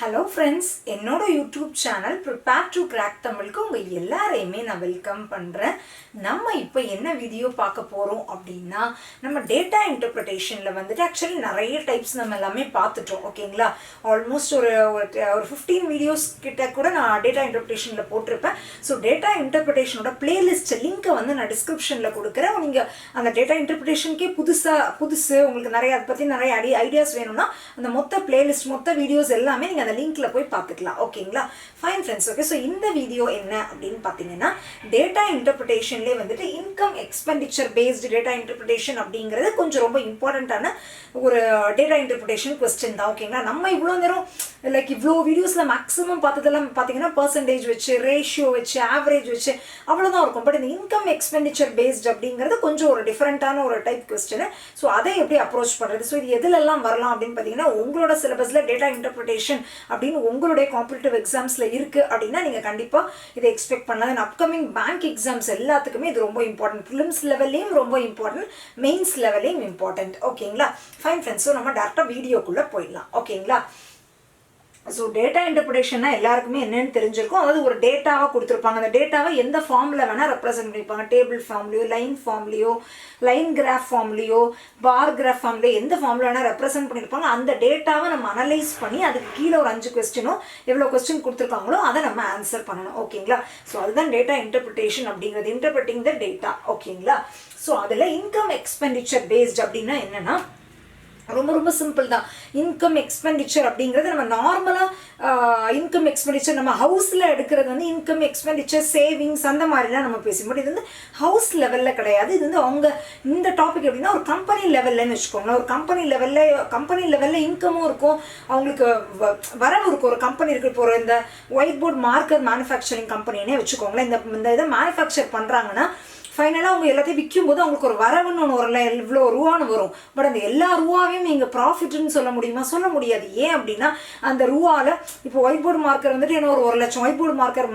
Hello friends, என்னோட YouTube channel prepare to crack தமிழுக்கு உங்கள் எல்லாரையுமே நான் வெல்கம் பண்ணுறேன். நம்ம இப்போ என்ன வீடியோ பார்க்க போகிறோம் அப்படின்னா, நம்ம டேட்டா இன்டர்பிரிட்டேஷனில் வந்துட்டு ஆக்சுவலி நிறைய டைப்ஸ் நம்ம எல்லாமே பார்த்துட்டோம். ஓகேங்களா, ஆல்மோஸ்ட் ஒரு 15 வீடியோஸ் கிட்ட கூட நான் டேட்டா இன்டர்பிரிட்டேஷனில் போட்டிருப்பேன். ஸோ டேட்டா இன்டர்பிரிட்டேஷனோட பிளேலிஸ்ட் லிங்க்கை வந்து நான் டிஸ்கிரிப்ஷனில் கொடுக்குறேன். நீங்கள் அந்த டேட்டா இன்டர்பிரிட்டேஷனுக்கே புதுசு உங்களுக்கு நிறைய அதை பற்றி நிறைய ஐடியாஸ் வேணும்னா அந்த மொத்த பிளேலிஸ்ட் மொத்த வீடியோஸ் எல்லாமே நீங்கள் அந்த லிங்க்ல போய் பார்த்துக்கலாம். ஓகேங்களா, ஃபைன் ஃப்ரெண்ட்ஸ். ஓகே, ஸோ இந்த வீடியோ என்ன அப்படின்னு பார்த்தீங்கன்னா, டேட்டா இன்டர்பிரிட்டேஷன்லேயே வந்துட்டு income expenditure based data interpretation அப்படிங்கிறது கொஞ்சம் ரொம்ப இம்பார்ட்டண்ட்டான ஒரு டேட்டா இன்டர்பிரிட்டேஷன் கொஸ்டின் தான். ஓகேங்களா, நம்ம இவ்வளோ நேரம் இவ்வளோ வீடியோஸில் மேக்ஸிமம் பார்த்ததெல்லாம் பார்த்தீங்கன்னா பர்சன்டேஜ் வச்சு, ரேஷியோ வச்சு, ஆவரேஜ் வச்சு அவ்வளோதான் இருக்கும். பட் இந்த இன்கம் எக்ஸ்பெண்டிச்சர் பேஸ்ட் அப்படிங்கிறது கொஞ்சம் ஒரு டிஃப்ரெண்ட்டான ஒரு டைப் கொஸ்டின். ஸோ அதை எப்படி அப்ரோச் பண்ணுறது, ஸோ இது எதுலெல்லாம் வரலாம் அப்படின்னு பார்த்தீங்கன்னா, உங்களோட சிலபஸில் டேட்டா இன்டர்பிரிட்டேஷன் அப்படின்னு உங்களுடைய காம்படிட்டிவ் எக்ஸாம்ஸில் இருக்குது அப்படின்னா நீங்கள் கண்டிப்பாக இதை எக்ஸ்பெக்ட் பண்ணலாம். அப்கமிங் பேங்க் எக்ஸாம்ஸ் எல்லாத்துக்குமே இது ரொம்ப இம்பார்ட்டன்ட். ப்ரிலிம்ஸ் லெவல்லையும் ரொம்ப இம்பார்ட்டன்ட், மெயின்ஸ் லெவல்லையும் இம்பார்ட்டன்ட். ஓகேங்களா, ஃபைன் ஃப்ரெண்ட்ஸ். ஸோ நம்ம டேரெக்டாக வீடியோக்குள்ளே போயிடலாம். ஓகேங்களா, ஸோ டேட்டா இன்டர்பிரிட்டேஷன்னா எல்லாருக்குமே என்னென்னு தெரிஞ்சிருக்கும். அதாவது ஒரு டேட்டாவாக கொடுத்துருப்பாங்க. அந்த டேட்டாவை எந்த ஃபார்மில் வேணால் ரெப்ரசென்ட் பண்ணியிருப்பாங்க. டேபிள் ஃபார்ம்லையோ, லைன் ஃபார்ம்லையோ, லைன் கிராஃப் ஃபார்ம்லையோ, பார் கிராஃப் ஃபார்ம்லையோ, எந்த ஃபார்மில் வேணால் ரெப்ரசென்ட் பண்ணியிருப்பாங்க. அந்த டேட்டாவை நம்ம அனலைஸ் பண்ணி அதுக்கு கீழே ஒரு 5 கொஸ்டினோ எவ்வளோ கொஸ்டின் கொடுத்துருக்காங்களோ அதை நம்ம ஆன்சர் பண்ணணும். ஓகேங்களா, ஸோ அதுதான் டேட்டா இன்டர்பிரிட்டேஷன் அப்படிங்கிறது, இன்டர்பிரிட்டிங் த டேட்டா. ஓகேங்களா, ஸோ அதில் இன்கம் எக்ஸ்பெண்டிச்சர் பேஸ்ட் அப்படின்னா என்னென்னா ரொம்ப ரொம்ப சிம்பிள் தான். இன்கம் எக்ஸ்பெண்டிச்சர் அப்படிங்கிறது நம்ம நார்மலாக இன்கம் எக்ஸ்பெண்டிச்சர் நம்ம ஹவுஸில் எடுக்கிறது வந்து இன்கம் எக்ஸ்பெண்டிச்சர் சேவிங்ஸ் அந்த மாதிரிலாம் நம்ம பேசும்போது இது வந்து ஹவுஸ் லெவலில் கிடையாது. இது வந்து அவங்க இந்த டாபிக் எப்படின்னா ஒரு கம்பெனி லெவல்லன்னு வச்சுக்கோங்களேன். ஒரு கம்பெனி லெவலில் இன்கமும் இருக்கும், அவங்களுக்கு வரவு இருக்கும். ஒரு கம்பெனி இருக்குது, இப்போ ஒரு இந்த ஒயிட் போர்ட் மார்க்கர் மேனுஃபேக்சரிங் கம்பெனினே வச்சுக்கோங்களேன். இந்த இதை மேனுஃபேக்சர் பண்ணுறாங்கன்னா ஃபைனலாக அவங்க எல்லாத்தையும் விற்கும்போது அவங்களுக்கு ஒரு வரவுன்னு ஒன்று வரல, இவ்வளோ ரூபான்னு வரும். பட் அந்த எல்லா ரூபாவையும் நீங்கள் ப்ராஃபிட்னு சொல்ல முடியுமா? சொல்ல முடியாது. ஏன் அப்படின்னா அந்த ரூபாவில் இப்போ ஒயிட் போர்டு மார்க்கர் வந்துட்டு என்ன ஒரு 1,00,000 ஒயிட் போர்டு மார்க்கர்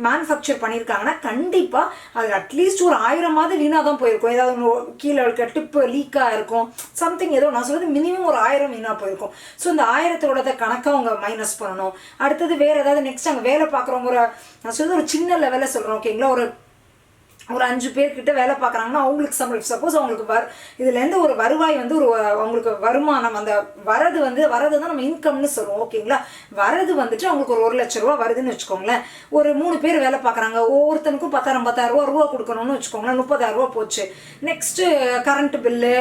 மேனுஃபேக்சர் பண்ணியிருக்காங்கன்னா கண்டிப்பாக அது அட்லீஸ்ட் ஒரு 1000 வீணாக தான் போயிருக்கும். ஏதாவது கீழே இருக்க டிப்பு லீக்காக இருக்கும், சம்திங் ஏதோ நான் சொல்கிறது மினிமம் ஒரு 1000 வீணாக போயிருக்கும். ஸோ இந்த 1000 கணக்காக அவங்க மைனஸ் பண்ணணும். அடுத்தது வேறு ஏதாவது நெக்ஸ்ட் அங்கே வேலை பார்க்குறவங்க நான் சொல்கிறது ஒரு சின்ன லெவலில் சொல்கிறோம். ஓகேங்களா, ஒரு 5 பேர்கிட்ட வேலை பார்க்குறாங்கன்னா அவங்களுக்கு சப்போஸ் அவங்களுக்கு இதுலேருந்து ஒரு வருவாய் வந்து ஒரு அவங்களுக்கு வருமானம் அந்த வரது தான் நம்ம இன்கம்னு சொல்லுவோம். ஓகேங்களா, வரது வந்துட்டு அவங்களுக்கு ஒரு 1,00,000 ரூபா வருதுன்னு வச்சுக்கோங்களேன். ஒரு 3 பேர் வேலை பார்க்குறாங்க, ஒவ்வொருத்தனுக்கும் 10,000 ரூபா கொடுக்கணும்னு வச்சுக்கோங்களேன். 30,000 ரூபா போச்சு. நெக்ஸ்ட்டு கரண்ட் பில்லு,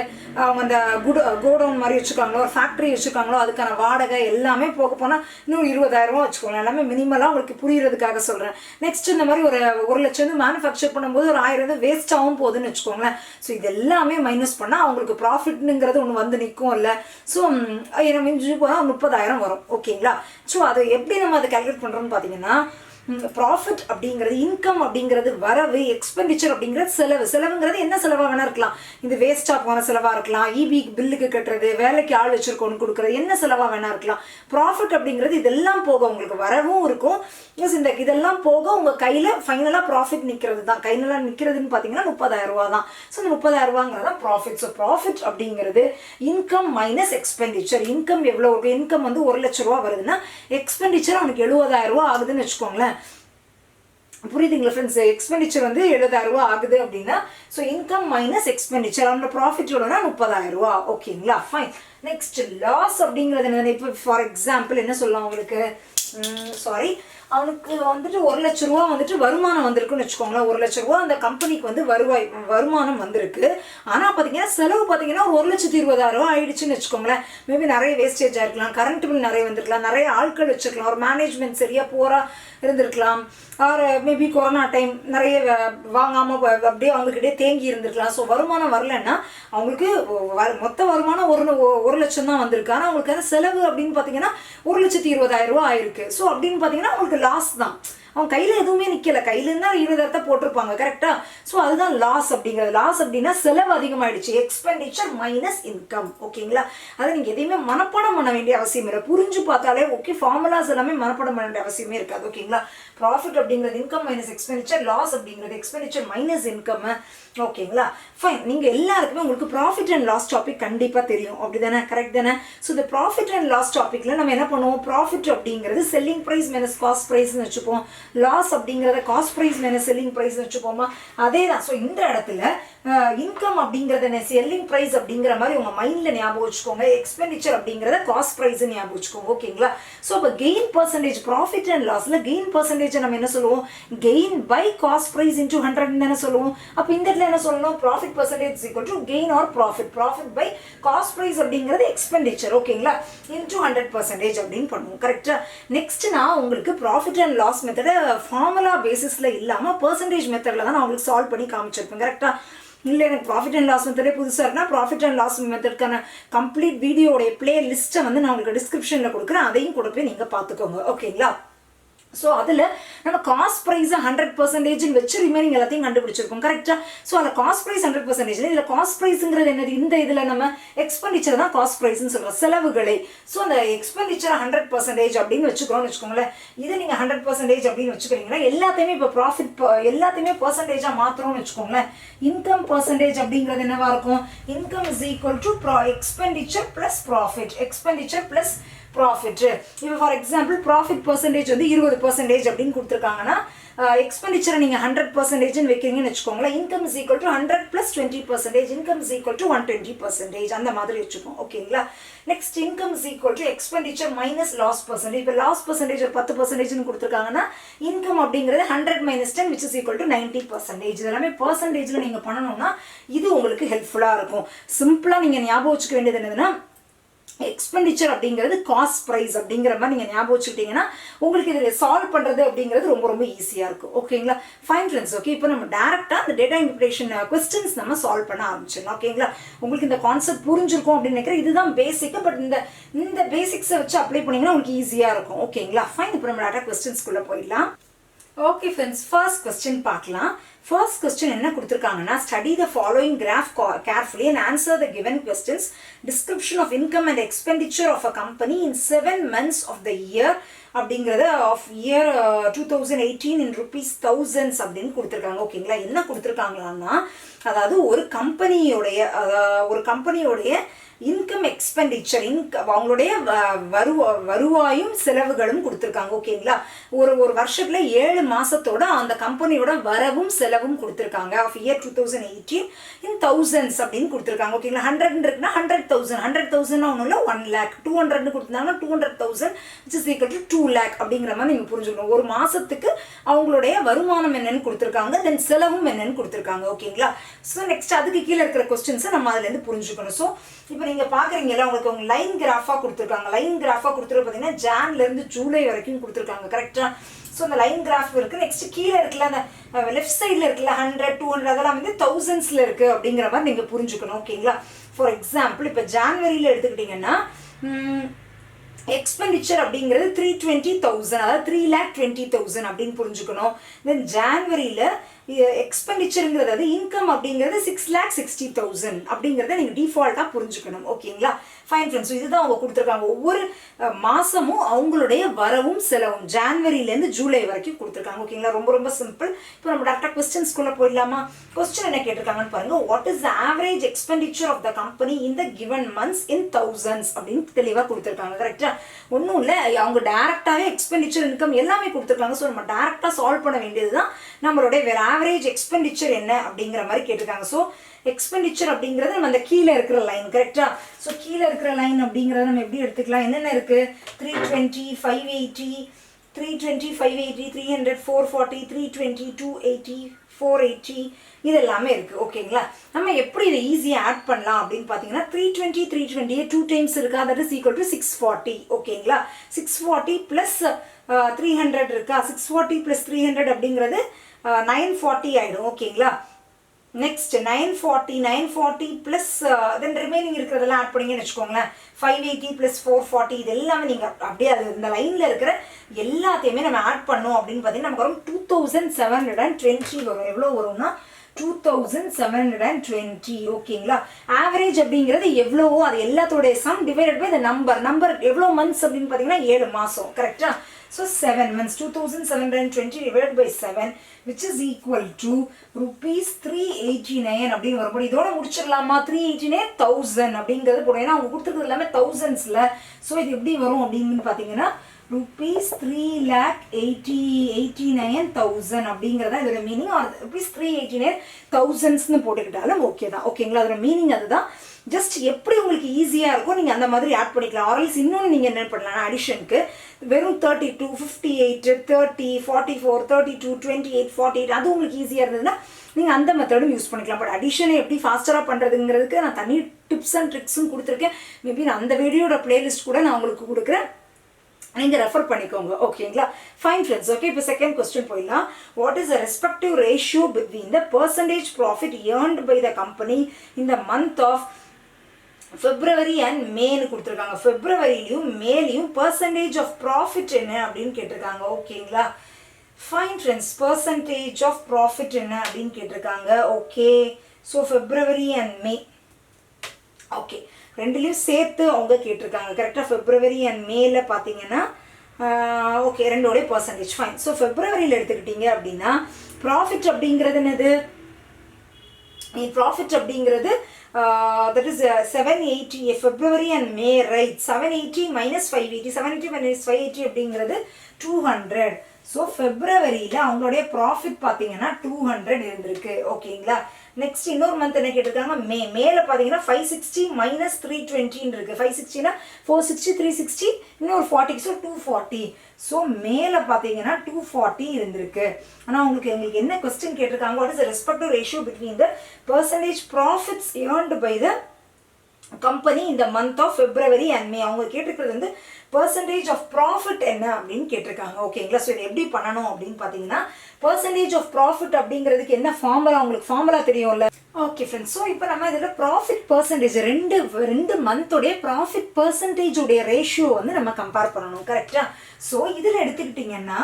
அவங்க அந்த கோடவுன் மாதிரி வச்சுருக்காங்களோ, ஒரு ஃபேக்ட்ரி வச்சுருக்காங்களோ, அதுக்கான வாடகை எல்லாமே போக போனால் இன்னும் 20,000 ரூபா வச்சுக்கோங்களேன். எல்லாமே மினிமலாக உங்களுக்கு புரியுறதுக்காக சொல்கிறேன். நெக்ஸ்ட் இந்த மாதிரி ஒரு 1,00,000 வந்து மேனுஃபேக்சர் பண்ணும்போது ஒரு 1000 வேஸ்டாகவும் போகுதுன்னு வச்சுக்கோங்களேன். ஸோ இது எல்லாமே மைனஸ் பண்ணால் அவங்களுக்கு ப்ராஃபிட்னுங்கிறது ஒன்று வந்து நிற்கும் இல்லை. ஸோ மிஞ்சி போனால் 30,000 வரும். ஓகேங்களா, ஸோ அதை எப்படி நம்ம அதை கால்குலேட் பண்ணுறோம்னு பார்த்தீங்கன்னா, ப்ராஃபிட் அப்படிங்கிறது, இன்கம் அப்படிங்கிறது வரவு, எக்ஸ்பெண்டிச்சர் அப்படிங்கிறது செலவுங்கிறது என்ன செலவாக வேணா இருக்கலாம். இது வேஸ்ட்டாக போன செலவாக இருக்கலாம், இபி பில்லுக்கு கட்டுறது, வேலைக்கு ஆள் வச்சுருக்கோன்னு கொடுக்குறது, என்ன செலவாக வேணா இருக்கலாம். ப்ராஃபிட் அப்படிங்கிறது இதெல்லாம் போக உங்களுக்கு வரவும் இருக்கும். இதெல்லாம் போக உங்கள் கையில் ஃபைனலாக ப்ராஃபிட் நிற்கிறது தான். கையில நிற்கிறதுன்னு பார்த்தீங்கன்னா 30,000 ரூபா தான். ஸோ இந்த 30,000 ரூபாங்கிறது தான் ப்ராஃபிட். ஸோ ப்ராஃபிட் அப்படிங்கிறது இன்கம் மைனஸ் எக்ஸ்பெண்டிச்சர். இன்கம் எவ்வளோ இருக்கும்? இன்கம் வந்து 1,00,000 ரூபா வருதுன்னா எக்ஸ்பெண்டிச்சர் அவனுக்கு 70,000 ரூபா ஆகுதுன்னு வச்சுக்கோங்களேன். புரியுதுங்களா ஃப்ரெண்ட்ஸ்? எக்ஸ்பெண்டிச்சர் வந்து 70,000 ரூபா ஆகுது அப்படின்னா ஸோ இன்கம் மைனஸ் எக்ஸ்பெண்டிச்சர் அவனோட ப்ராஃபிட் எவ்வளோனா 30,000 ரூபா. ஓகேங்களா, ஃபைன். நெக்ஸ்ட் லாஸ் அப்படிங்கிறது என்ன? இப்போ ஃபார் எக்ஸாம்பிள் என்ன சொல்லலாம் உங்களுக்கு, அவனுக்கு வந்துட்டு 1,00,000 ரூபா வந்துட்டு வருமானம் வந்திருக்குன்னு வச்சுக்கோங்களேன். 1,00,000 ரூபா அந்த கம்பெனிக்கு வந்து வருமானம் வந்திருக்கு. ஆனால் பார்த்தீங்கன்னா செலவு பார்த்தீங்கன்னா ஒரு 1,20,000 ரூபா ஆயிடுச்சுன்னு வச்சுக்கோங்களேன். மேபி நிறைய வேஸ்டேஜாக இருக்கலாம், கரண்ட் பில் நிறைய வந்திருக்கலாம், நிறைய ஆட்கள் வச்சுருக்கலாம், ஒரு மேனேஜ்மெண்ட் சரியாக இருந்திருக்கலாம், ஆர் மேபி கொரோனா டைம் நிறைய வாங்காமல் அப்படியே அவங்கக்கிட்டே தேங்கி இருந்திருக்கலாம். ஸோ வருமானம் வரலன்னா அவங்களுக்கு மொத்த வருமானம் 1,00,000 தான் வந்திருக்கு. ஆனால் அவங்களுக்கான செலவு அப்படின்னு பார்த்தீங்கன்னா 1,20,000 ரூபா ஆயிருக்கு. ஸோ அப்படின்னு பார்த்தீங்கன்னா அவங்களுக்கு லாஸ் தான். அவன் கையில் எதுவுமே நிற்கலை, கையிலேருந்து 20,000 போட்டிருப்பாங்க கரெக்டாக. ஸோ அதுதான் லாஸ் அப்படிங்கிறது. லாஸ் அப்படின்னா செலவு அதிகமாகிடுச்சு, எக்ஸ்பெண்டிச்சர் மைனஸ் இன்கம். ஓகேங்களா, அதை நீங்கள் எதையுமே மனப்பாடம் பண்ண வேண்டிய அவசியம் இல்லை, புரிஞ்சு பார்த்தாலே ஓகே. ஃபார்முலாஸ் எல்லாமே மனப்பாடம் பண்ண வேண்டிய அவசியமே இருக்காது. ஓகேங்களா, ப்ராஃபிட் அப்படிங்கிறது இன்கம் மைனஸ் எக்ஸ்பெண்டிச்சர், லாஸ் அப்படிங்கிறது எக்ஸ்பெண்டிச்சர் மைனஸ் இன்கம். ஓகேங்களா, ஃபைன். நீங்கள் எல்லாருக்குமே உங்களுக்கு ப்ராஃபிட் அண்ட் லாஸ் டாபிக் கண்டிப்பாக தெரியும், அப்படி தானே, கரெக்ட் தானே? ஸோ இந்த ப்ராஃபிட் அண்ட் லாஸ் டாப்பிக்கில் நம்ம என்ன பண்ணுவோம், ப்ராஃபிட் அப்படிங்கிறது செல்லிங் ப்ரைஸ் மைனஸ் காஸ்ட் ப்ரைஸ்னு வச்சுப்போம், லாஸ் அப்படிங்கிறத காஸ்ட் ப்ரைஸ் மைனஸ் செல்லிங் ப்ரைஸ்னு வச்சுப்போமா, அதே தான். ஸோ இந்த இடத்துல இன்கம் அப்படிங்கிறத செல்லிங் ப்ரைஸ் அப்படிங்கிற மாதிரி உங்கள் மைண்டில் ஞாபகம் வச்சுக்கோங்க, எக்ஸ்பெண்டிச்சர் அப்படிங்கிறத காஸ்ட் ப்ரைஸ் ஞாபகம் வச்சுக்கோங்க. ஓகேங்களா, ஸோ இப்போ கெயின் பர்சன்டேஜ், ப்ராஃபிட் அண்ட் லாஸில் கெயின் பர்சன்டேஜை நம்ம என்ன சொல்லுவோம், gain by cost price into 100 தானே சொல்லுவோம். அப்போ இந்த இடத்துல என்ன சொல்லணும், profit percentage equal to gain or profit, profit by cost price அப்படிங்கிறது எக்ஸ்பெண்டிச்சர். ஓகேங்களா, இன்டூ 100% அப்படின்னு பண்ணுவோம். கரெக்டாக. நெக்ஸ்ட் நான் உங்களுக்கு ப்ராஃபிட் அண்ட் லாஸ் மெத்தடை ஃபார்முலா பேசிஸில் இல்லாமல் பர்சன்டேஜ் மெத்தடில் தான் நான் உங்களுக்கு சால்வ் பண்ணி காமிச்சிருப்பேன். கரெக்டாக. இல்லை எனக்கு ப்ராஃபிட் அண்ட் லாஸ் மெத்தடே புதுசாக இருக்குன்னா ப்ராஃபிட் அண்ட் லாஸ் மெத்தடுக்கான கம்ப்ளீட் வீடியோடைய பிளே லிஸ்ட்டை வந்து நான் உங்களுக்கு டிஸ்கிரிப்ஷனில் கொடுக்குறேன், அதையும் கூட போய் நீங்கள் பார்த்துக்கோங்க. ஓகேங்களா, ஸோ அதில் நம்ம காஸ்ட் ப்ரைஸை 100% வச்சு ரிமைனிங் எல்லாத்தையும் கண்டுபிடிச்சிருக்கோம். கரெக்டாக. ஸோ அதில் காஸ்ட் ப்ரைஸ் 100%, இதில் காஸ்ட் ப்ரைஸுங்கிறது என்னது, இந்த இதில் நம்ம எக்ஸ்பெண்டிச்சர் தான் காஸ்ட் ப்ரைஸ்ன்னு சொல்கிறோம், செலவுகளை. ஸோ அந்த எக்ஸ்பெண்டிச்சரை 100% அப்படின்னு வச்சுக்கிறோம்னு வச்சுக்கோங்களேன். இதை நீங்கள் 100% அப்படின்னு வச்சுக்கிறீங்கன்னா எல்லாத்தையுமே இப்போ ப்ராஃபிட் எல்லாத்தையுமே பர்சன்டேஜாக மாத்திரம்னு வச்சுக்கோங்களேன். இன்கம் பர்சன்டேஜ் அப்படிங்கிறது என்னவா இருக்கும், income is equal to expenditure plus profit, expenditure plus profit. இப்போ ஃபார் எக்ஸாம்பிள் ப்ராஃபிட் பர்சன்டேஜ் வந்து 20% அப்படின்னு கொடுத்துருக்காங்கன்னா எக்ஸ்பெண்டிச்சரை நீங்கள் 100% வைக்கிறீங்கன்னு வச்சுக்கோங்களேன். Income is equal to 100 + 20%, income is equal to 120% அந்த மாதிரி வச்சுக்கோம். ஓகேங்களா, next income is equal to expenditure minus loss percentage. இப்போ லாஸ் பர்சன்டேஜ் 10% கொடுத்துருக்காங்கன்னா இன்கம் அப்படிங்கிறது 100 - 10 which is equal to 90%. இதெல்லாமே பர்சன்டேஜில் நீங்கள் பண்ணணும்னா இது உங்களுக்கு ஹெல்ப்ஃபுல்லாக இருக்கும். சிம்பிளாக நீங்கள் ஞாபகம் வச்சுக்க வேண்டியது என்னதுன்னா, எக்ஸ்பெண்டிச்சர் அப்படிங்கிறது காஸ்ட் ப்ரைஸ் அப்படிங்கிற மாதிரி நீங்கள் ஞாபகம் வச்சுக்கிட்டீங்கன்னா உங்களுக்கு இதில் சால்வ் பண்ணுறது அப்படிங்கிறது ரொம்ப ரொம்ப ஈஸியாக இருக்கும். ஓகேங்களா, ஃபைன் ஃப்ரெண்ட்ஸ். ஓகே, இப்போ நம்ம டேரெக்டாக அந்த டேட்டா இன்டர்பிரேஷன் கொஸ்டின்ஸ் நம்ம சால்வ் பண்ண ஆரம்பிச்சிடலாம். ஓகேங்களா, உங்களுக்கு இந்த கான்செப்ட் புரிஞ்சிருக்கும் அப்படின்னு நினைக்கிறேன். இதுதான் பேசிக்கு, பட் இந்த பேசிக்ஸை வச்சு அப்ளை பண்ணிங்கன்னா உங்களுக்கு ஈஸியாக இருக்கும். ஓகேங்களா, ஃபைன். இப்போ நம்ம டேட்டா கொஸ்டின்ஸ்குள்ளே போயிடலாம். ஓகே ஃப்ரெண்ட்ஸ், ஃபர்ஸ்ட் கொஸ்டின் பார்க்கலாம். ஃபர்ஸ்ட் கொஸ்டின் என்ன கொடுத்துருக்காங்கன்னா, study the following graph carefully and answer the given questions. Description of income and expenditure of a company in 7 months of the year அப்படிங்கிறத of year 2018 in rupees thousands அப்படின்னு கொடுத்துருக்காங்க. ஓகேங்களா, என்ன கொடுத்துருக்காங்களான்னா, அதாவது ஒரு கம்பெனியோடைய இன்கம் எக்ஸ்பெண்டிச்சர் அவங்களுடைய வருவாயும் செலவுகளும் கொடுத்துருக்காங்க. ஓகேங்களா, ஒரு வருஷத்துல 7 மாசத்தோட அந்த கம்பெனியோட வரவும் செலவும் கொடுத்துருக்காங்க. ஆஃப் இயர் 2018 இன் thousands அப்படின்னு கொடுத்துருக்காங்க. ஓகேங்களா, 100 இருக்குன்னா 100,000, 100,000 ஒன்றும் இல்லை 1 lakh, 200 கொடுத்துருந்தாங்கன்னா 200,000 which is equal to 2 lakh அப்படிங்கிற மாதிரி நீங்கள் புரிஞ்சுக்கணும். ஒரு மாசத்துக்கு அவங்களுடைய வருமானம் என்னன்னு கொடுத்துருக்காங்க, தென் செலவும் என்னன்னு கொடுத்துருக்காங்க. ஓகேங்களா, ஸோ நெக்ஸ்ட் அதுக்கு கீழே இருக்கிற கொஸ்டின்ஸை நம்ம அதுலேருந்து புரிஞ்சுக்கணும். ஸோ இப்போ நீங்கள் பார்க்குறீங்களா, உங்களுக்கு லைன் கிராஃபாக கொடுத்துருக்காங்க. லைன் கிராஃபாக கொடுத்துருக்கு பார்த்தீங்கன்னா ஜான்லேருந்து ஜூலை வரைக்கும் கொடுத்துருக்காங்க. கரெக்டாக. ஸோ அந்த லைன் கிராஃப் இருக்குது. நெக்ஸ்ட் கீழே இருக்குல்ல, அந்த லெஃப்ட் சைடில் இருக்குல்ல 100, 200 அதெல்லாம் வந்து thousandsல இருக்குது அப்படிங்கிற மாதிரி நீங்கள் புரிஞ்சுக்கணும். ஓகேங்களா, ஃபார் எக்ஸாம்பிள் இப்போ ஜான்வரியில் எடுத்துக்கிட்டிங்கன்னா எக்ஸ்பெண்டிச்சர் அப்படிங்கிறது 320,000, அதாவது 3,20,000 அப்படின்னு புரிஞ்சுக்கணும். தென் ஜான்வரியில் எக்ஸ்பெண்டிச்சருங்கிறது அது இன்கம் அப்படிங்கிறது 6,60,000 அப்படிங்கிறத நீங்கள் டிஃபால்ட்டாக புரிஞ்சுக்கணும். ஓகேங்களா, ஃபைன் ஃப்ரெண்ட்ஸ். இதுதான் அவங்க கொடுத்துருக்காங்க. ஒவ்வொரு மாதமும் அவங்களுடைய வரவும் செலவும் ஜான்வரியிலேருந்து ஜூலை வரைக்கும் கொடுத்துருக்காங்க. ஓகேங்களா, ரொம்ப ரொம்ப சிம்பிள். இப்போ நம்ம டேரக்டாக கொஸ்டின்ஸ்குள்ளே போயிடலாமா? கொஸ்டின் என்ன கேட்டிருக்காங்கன்னு பாருங்க. What is the average expenditure of the company in the given months in thousands அப்படின்னு தெளிவாக கொடுத்துருக்காங்க. கரெக்டாக. ஒன்றும் இல்லை, அவங்க டேரெக்டாகவே எக்ஸ்பெண்டிச்சர் இன்கம் எல்லாமே கொடுத்துருக்காங்க. ஸோ நம்ம டேரெக்டாக சால்வ் பண்ண வேண்டியது தான் நம்மளுடைய வேற ஆவரேஜ் எக்ஸ்பெண்டிச்சர் என்ன அப்படிங்கிற மாதிரி கேட்டிருக்காங்க. ஸோ எக்ஸ்பெண்டிச்சர் அப்படிங்கிறது நம்ம அந்த கீழே இருக்கிற லைன். கரெக்டா. ஸோ கீழே இருக்கிற லைன் அப்படிங்கிறத நம்ம எப்படி எடுத்துக்கலாம், என்னென்ன இருக்குது, 320, 580, 320, 580, 300, 440, 320, 280, 480 இது எல்லாமே இருக்குது. ஓகேங்களா, நம்ம எப்படி இதை ஈஸியாக ஆட் பண்ணலாம் அப்படின்னு பார்த்தீங்கன்னா 320, 320 2 டைம்ஸ் இருக்கா, தட் இஸ் ஈக்குவல் டு 640. ஓகேங்களா, 640 ப்ளஸ் 300 இருக்கா, 640 + 300 அப்படிங்கிறது 940 ஆகிடும். ஓகேங்களா, நெக்ஸ்ட் 940 ப்ளஸ் தென் ரிமைனிங் இருக்கிறதெல்லாம் ஆட் பண்ணிங்கன்னு வச்சுக்கோங்களேன். 580 ப்ளஸ் 440 இது எல்லாமே நீங்கள் அப்படியே அது இந்த லைனில் இருக்கிற எல்லாத்தையுமே நம்ம ஆட் பண்ணோம் அப்படின்னு பார்த்தீங்கன்னா நமக்கு வரும் 2720 வரும். எவ்வளோ வரும்னா 2720. ஓகேங்களா. ஆவரேஜ் அப்படிங்கிறது எவ்வளவோ அது எல்லாத்தோடைய சம் டிவைடட் பை இந்த நம்பர் எவ்வளோ மந்த்ஸ் அப்படின்னு பார்த்தீங்கன்னா 7 மாதம். கரெக்டா. So 7 months 2720 divided by 7 which is equal to rupees 389 அப்படின்னு வரும்போது இதோட முடிச்சிடலாமா? 389 1000 அப்படிங்கிறது போடும். ஏன்னா அவங்க கொடுத்துருக்கிறது எல்லாமே தௌசண்ட்ஸில். ஸோ இது எப்படி வரும் அப்படின்னு பார்த்தீங்கன்னா rupees 3,89,000 அப்படிங்கிறதா இதோட மீனிங். rupees 389,000 போட்டுக்கிட்டாலும் ஓகே தான். ஓகேங்களா. அதோட மீனிங் அதுதான். ஜஸ்ட் எப்படி உங்களுக்கு ஈஸியாக இருக்கும் நீங்கள் அந்த மாதிரி ஆட் பண்ணிக்கலாம். ஆர்எல்ஸ் இன்னொன்று நீங்கள் என்ன பண்ணலாம் அடிஷனுக்கு வெறும் 32, 58, 30, 44, 32, 28, 48 அது உங்களுக்கு ஈஸியாக இருந்ததுன்னா நீங்கள் அந்த மெத்தடும் யூஸ் பண்ணிக்கலாம். பட் அடிஷனை எப்படி ஃபாஸ்டராக பண்ணுறதுங்கிறதுக்கு நான் தனி டிப்ஸ் அண்ட் ட்ரிக்ஸும் கொடுத்துருக்கேன். மேபி நான் அந்த வீடியோட பிளேலிஸ்ட் கூட நான் உங்களுக்கு கொடுக்குறேன், நீங்கள் ரெஃபர் பண்ணிக்கோங்க. ஓகேங்களா. Fine friends. ஓகே, இப்போ செகண்ட் கொஸ்டின் போயிடலாம். What is the respective ratio between the percentage profit earned by the company in the month of February and மேன்னு கொடுத்துருக்காங்க. ஃபெப்ரவரிலையும் மேலையும் பர்சன்டேஜ் ஆஃப் ப்ராஃபிட் என்ன அப்படின்னு கேட்டிருக்காங்க. ஓகேங்களா. Fine friends. Percentage of profit என்ன அப்படின்னு கேட்டிருக்காங்க. Okay. So February and May. Okay, ரெண்டுலேயும் சேர்த்து அவங்க கேட்டிருக்காங்க. கரெக்டாக ஃபெப்ரவரி அண்ட் மேல பார்த்தீங்கன்னா ஓகே ரெண்டோடைய பர்சன்டேஜ். ஃபைன். ஸோ ஃபெப்ரவரியில் எடுத்துக்கிட்டீங்க அப்படின்னா ப்ராஃபிட் அப்படிங்கிறது என்னது? ப்ராஃபிட் அப்படிங்கிறது that is 780 February and May, right? 780 minus 580, 780 minus 580 அப்படிங்கிறது 200. ஸோ ஃபெப்ரவரியில் அவங்களுடைய ப்ராஃபிட் பார்த்தீங்கன்னா 200 இருந்திருக்கு. ஓகேங்களா. நெக்ஸ்ட் இன்னொரு மந்த் என்ன கேட்டிருக்காங்க? மேல பார்த்தீங்கன்னா 560 மைனஸ் 320 இருக்கு. 560னா 460, 360 இன்னொரு 40, ஸோ 240. ஸோ மேலே பார்த்தீங்கன்னா 240 இருந்திருக்கு. ஆனால் உங்களுக்கு என்ன கொஸ்டின் கேட்டிருக்காங்க? What is the respective ratio between the percentage profits earned by the company இந்த month of February and May. அவங்க கேட்டிருக்கிறது வந்து பர்சன்டேஜ் ஆஃப் ப்ராஃபிட் என்ன அப்படின்னு கேட்டிருக்காங்க. ஓகேங்களா. ஸோ இது எப்படி பண்ணணும் அப்படின்னு பார்த்தீங்கன்னா பர்சன்டேஜ் ஆஃப் ப்ராஃபிட் அப்படிங்கிறதுக்கு என்ன ஃபார்முலா உங்களுக்கு ஃபார்முலா தெரியும்ல. Okay friends. ஸோ இப்போ நம்ம இதில் ப்ராஃபிட் பர்சன்டேஜ் ரெண்டு மந்தோடைய ப்ராஃபிட் பர்சன்டேஜோடைய ரேஷியோ வந்து நம்ம கம்பேர் பண்ணணும். கரெக்டாக. ஸோ இதில் எடுத்துக்கிட்டிங்கன்னா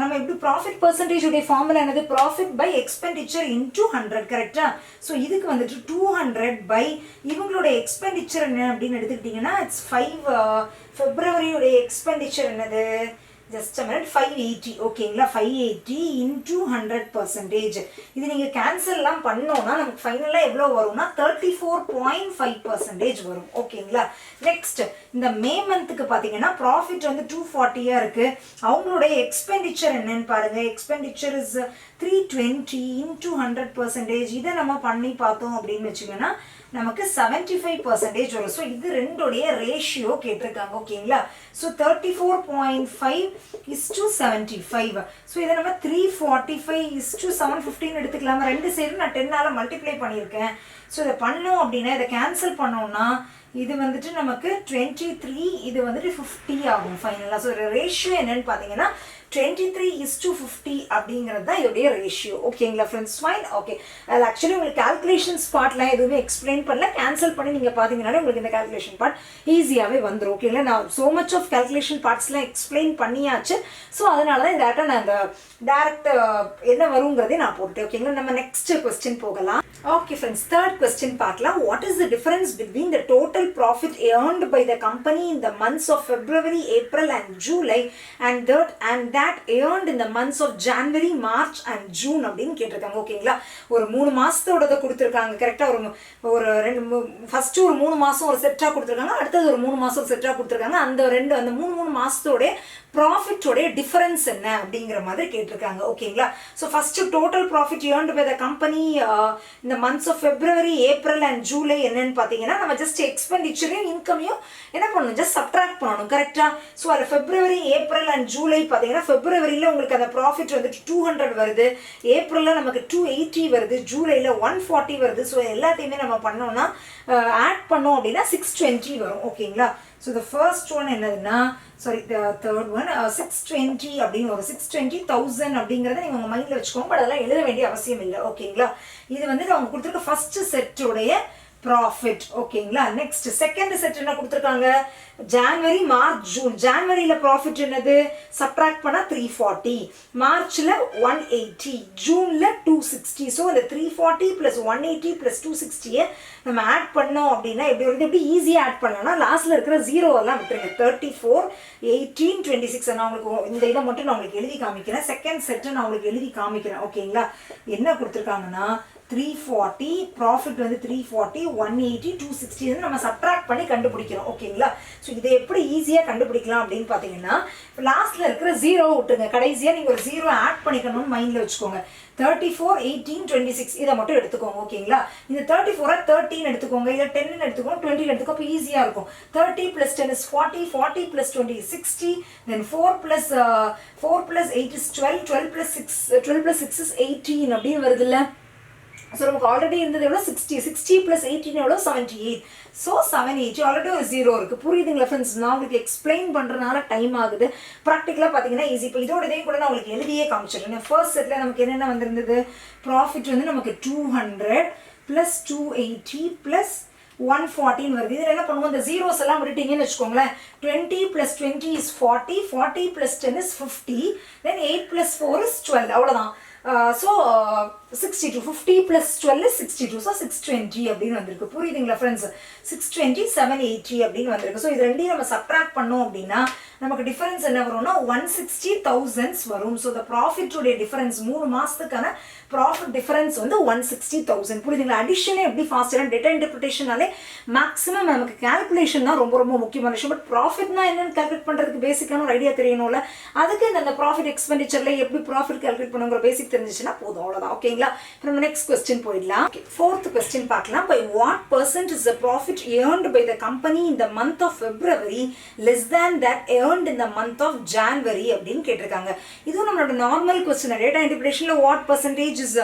நம்ம எப்படி ப்ராஃபிட் பர்சன்டேஜோடைய ஃபார்முலா என்னது? Profit by expenditure into 100. கரெக்டா. ஸோ இதுக்கு வந்துட்டு 200 பை இவங்களுடைய எக்ஸ்பெண்டிச்சர் என்ன அப்படின்னு எடுத்துக்கிட்டிங்கன்னா இட்ஸ் 5 ஃபெப்ரவரியோடைய எக்ஸ்பெண்டிச்சர் என்னது? Just minute 580. ஓகேங்களா. 580 இன்டூ 100%. இது நீங்கள் கேன்சல்லாம் பண்ணோன்னா நமக்கு ஃபைனலாக எவ்வளோ வரும்னா 34.5% வரும். ஓகேங்களா. நெக்ஸ்ட் இந்த மே மந்த்துக்கு பார்த்தீங்கன்னா ப்ராஃபிட் வந்து 240 இருக்குது. அவங்களுடைய எக்ஸ்பெண்டிச்சர் என்னன்னு பாருங்கள். Expenditure is 320 into 100%. இதை நம்ம பண்ணி பார்த்தோம் அப்படின்னு வச்சுக்கோங்கன்னா நமக்கு 75% வரும். ஸோ இது ரெண்டுடைய ரேஷியோ கேட்டிருக்காங்க. ஓகேங்களா. ஸோ 34.5:75. ஸோ இதை நம்ம 345:715 எடுத்துக்கலாமா? ரெண்டு சைடும் நான் 10ஆல் மல்டிப்ளை பண்ணியிருக்கேன். ஸோ இதை பண்ணோம் அப்படின்னா இதை கேன்சல் பண்ணோம்னா இது வந்துட்டு நமக்கு 23, இது வந்துட்டு 50 ஆகும் ஃபைனலாக. ஸோ ரேஷியோ என்னன்னு பார்த்தீங்கன்னா 23:50 அப்படிங்கிறது தான் இதோடைய ரேஷியோ. ஓகேங்களா ஃப்ரெண்ட்ஸ். ஃபைன். ஓகே, அது ஆக்சுவலி உங்களுக்கு கால்குலேஷன்ஸ் பார்ட்லாம் எதுவுமே எக்ஸ்பிளைன் பண்ணல. கேன்சல் பண்ணி நீங்கள் பார்த்தீங்கன்னாலே உங்களுக்கு இந்த கால்குலேஷன் பார்ட் ஈஸியாகவே வந்துடும். ஓகேங்களா. நான் ஸோ மச் ஆஃப் கால்குலேஷன் பார்ட்ஸ்லாம் எக்ஸ்பிளைன் பண்ணியாச்சு. ஸோ அதனால தான் டேரெக்டாக நான் இந்த டேரக்ட் என்ன வருங்கிறதே நான் போட்டுட்டேன். ஓகேங்களா. நம்ம நெக்ஸ்ட் கொஸ்டின் போகலாம். ஓகே ஃப்ரெண்ட்ஸ், தேர்ட் கொஸ்டின் பார்க்கலாம். What is the difference between the total profit earned by the company in the months of February, April and July and that earned in the months of January, March and June அப்படின்னு கேட்டிருக்காங்க. ஓகேங்களா. ஒரு 3 மாசத்தோட கொடுத்துருக்காங்க. கரெக்டாக ஒரு first ஒரு 3 மாதம் ஒரு செட்டாக கொடுத்துருக்காங்க. அடுத்தது ஒரு 3 மாதம் ஒரு செட்டாக கொடுத்துருக்காங்க. அந்த 3 மாதத்தோட ப்ராஃபிட்டோடைய டிஃபரன்ஸ் என்ன அப்படிங்கிற மாதிரி கேட்டிருக்காங்க. ஓகேங்களா. So first total profit earned by the company இந்த months of February, April and July என்னன்னு பார்த்தீங்கன்னா நம்ம ஜஸ்ட் எக்ஸ்பெண்டிச்சரையும் இன்கமையும் என்ன பண்ணணும்? ஜஸ்ட் சப்ட்ராக்ட் பண்ணணும். கரெக்டாக. ஸோ அதில் ஃபெப்ரவரி, ஏப்ரல் அண்ட் ஜூலை பார்த்தீங்கன்னா ஃபெப்ரவரியில் உங்களுக்கு அந்த ப்ராஃபிட் வந்துட்டு 200 வருது, ஏப்ரலில் நமக்கு 280 வருது, ஜூலையில் 140 வருது. ஸோ எல்லாத்தையுமே நம்ம பண்ணோம்னா ஆட் பண்ணோம் அப்படின்னா 620 வரும். ஓகேங்களா. ஸோ த ஃபர்ஸ்ட் ஒன் என்னதுன்னா சாரி தேர்ட் ஒன் 620 அப்படின்னு ஒரு 620,000 அப்படிங்கிறத நீங்கள் உங்கள் மைண்டில் வச்சுக்கோங்க. பட் அதெல்லாம் எழுத வேண்டிய அவசியம் இல்லை. ஓகேங்களா? இது வந்து அவங்க கொடுத்துருக்க ஃபர்ஸ்ட் செட்டுடைய ப்ராஃபிட். ஓகேங்களா? நெக்ஸ்ட் செகண்ட் செட் என்ன கொடுத்துருக்காங்க? January, March, June. ஜான்வரியில் ப்ராஃபிட் என்னது? சப்ட்ராக்ட் பண்ணால் 340, மார்ச்சில் 180, ஜூனில் 260. ஸோ இந்த 340 + 180 + 260 நம்ம ஆட் பண்ணோம் அப்படின்னா எப்படி வருது? எப்படி ஈஸியாக ஆட் பண்ணலாம்னா லாஸ்ட்டில் இருக்கிற ஜீரோவெல்லாம் விட்டுருங்க. 34, 18, 26. நான் உங்களுக்கு இந்த இதை மட்டும் நான் உங்களுக்கு எழுதி காமிக்கிறேன். செகண்ட் செட்டை நான் உங்களுக்கு எழுதி காமிக்கிறேன். ஓகேங்களா? என்ன கொடுத்துருக்காங்கன்னா 340 ப்ராஃபிட் வந்து 340, 180, 260 நம்ம சப்ட்ராக்ட் பண்ணி கண்டுபிடிக்கிறோம். ஓகேங்களா? ஸோ இதை எப்படி ஈஸியாக கண்டுபிடிக்கலாம் அப்படின்னு பார்த்தீங்கன்னா லாஸ்ட்டில் இருக்கிற ஜீரோ விட்டுருங்க. கடைசியாக நீங்கள் ஒரு ஜீரோ ஆட் பண்ணிக்கணும்னு மைண்டில் வச்சுக்கோங்க. 34, 18, 26 இதை மட்டும் எடுத்துக்கோங்க. ஓகேங்களா? இந்த 34 13 எடுத்துக்கோங்க, இல்லை 10 எடுத்துக்கோங்க, 20 எடுத்துக்கோ. இப்போ ஈஸியாக இருக்கும். 30 + 10 is 40, 40 + 20 is 60, then 4 + 8 is 12, 12 + 6 is 18 அப்படின்னு வருதுல்ல. ஸோ நமக்கு ஆல்ரெடி இருந்தது எவ்வளோ? 60, 60 + 18 எவ்வளோ? 78. ஸோ 780 ஆல்ரெடி ஒரு ஜீரோ இருக்குது. புரியுதுங்களா ஃப்ரெண்ட்ஸ்? நான் உங்களுக்கு எக்ஸ்பிளைன் பண்ணுறதுனால டைம் ஆகுது. ப்ராக்டிக்கலாக பார்த்தீங்கன்னா ஈஸி. இப்போ இதோட இதையும் கூட நான் உங்களுக்கு எழுதியே காமிச்சிடுறேன். ஃபர்ஸ்ட் செட்டில் நமக்கு என்னென்ன வந்திருந்தது? ப்ராஃபிட் வந்து நமக்கு 200 + 280 + 140 வருது. இதில் என்ன பண்ணுவோம்? இந்த ஜீரோஸ் எல்லாம் விட்டுட்டீங்கன்னு வச்சுக்கோங்களேன். 20 + 20 is 40, 40 + 10 is 50, then 8 + 4 is 12. அவ்வளோதான். So 62, 50 + 12 is 62. ஸோ 620 அப்படின்னு வந்திருக்கு. புரியுதுங்களா ஃப்ரெண்ட்ஸ்? 620, 780 அப்படின்னு வந்திருக்கு. ஸோ இது ரெண்டையும் நம்ம சப்ட்ராக்ட் பண்ணோம் அப்படின்னா நமக்கு டிஃபரன்ஸ் என்ன வரும்னா 160,000 வரும். ஸோ த ப்ராஃபிட்டுடைய டிஃபரன்ஸ் 3 மாதத்துக்கான ப்ராஃபிட் டிஃபரன்ஸ் வந்து 160,000. புரியுதுங்களா? அடிஷனே எப்படி ஃபாஸ்ட்டாக டேட்டா இன்டர்பிரிட்டேஷனாலே மேக்ஸிமம் நமக்கு கால்குலேஷன் தான் ரொம்ப ரொம்ப முக்கியமான விஷயம். பட் ப்ராஃபிட்னா என்னன்னு கால்குலேட் பண்ணுறதுக்கு பேசிக்கான ஒரு ஐடியா தெரியணும்ல. அதுக்கு இந்த ப்ராஃபிட் எக்ஸ்பெண்டிச்சரில் எப்படி ப்ராஃபிட் கால்குலேட் பண்ணுங்கிற பேசிக் தெரிஞ்சிச்சுன்னா போதும். அவ்வளோதான். ஓகேங்களா? நம்ம நெக்ஸ்ட் கொஸ்டின் போயிடலாம். ஃபோர்த் கொஸ்டின் பார்க்கலாம். By what % is the profit earned by the company in the month of February less than that earned in the month of January அப்படின்னு கேட்டிருக்காங்க. இதுவும் நம்மளோட நார்மல் கொஸ்டின். டேட்டா இன்டர்பிரிட்டேஷனில் வாட் % இஸ்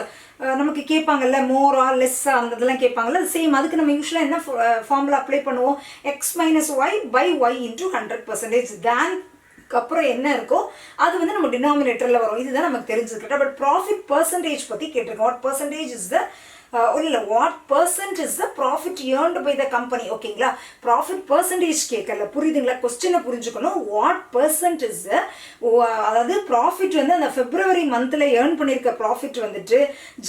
நமக்கு கேட்பாங்கல்ல, மோரா லெஸ்ஸா அந்த இதெல்லாம் கேட்பாங்கல்ல. சேம் அதுக்கு நம்ம யூஸ்வலாக என்ன ஃபார்முலா அப்ளை பண்ணுவோம்? x - y / y × 100%. தேன் அப்புறம் என்ன இருக்கோ அது வந்து நம்ம டினாமினேட்டரில் வரும். இதுதான் நமக்கு தெரிஞ்சுக்கிட்ட. பட் ப்ராஃபிட் பர்சன்டேஜ் பற்றி கேட்டிருக்கோம். வாட் பர்சன்டேஜ் இஸ் த இல்லை what % is the profit earned by the company. ஓகேங்களா? ப்ராஃபிட் பர்சன்டேஜ் கேட்கல. புரியுதுங்களா? கொஸ்டினை புரிஞ்சுக்கணும். வாட் % இஸ் த, அதாவது ப்ராஃபிட் வந்து அந்த பிப்ரவரி மந்தில் ஏர்ன் பண்ணியிருக்க ப்ராஃபிட் வந்துட்டு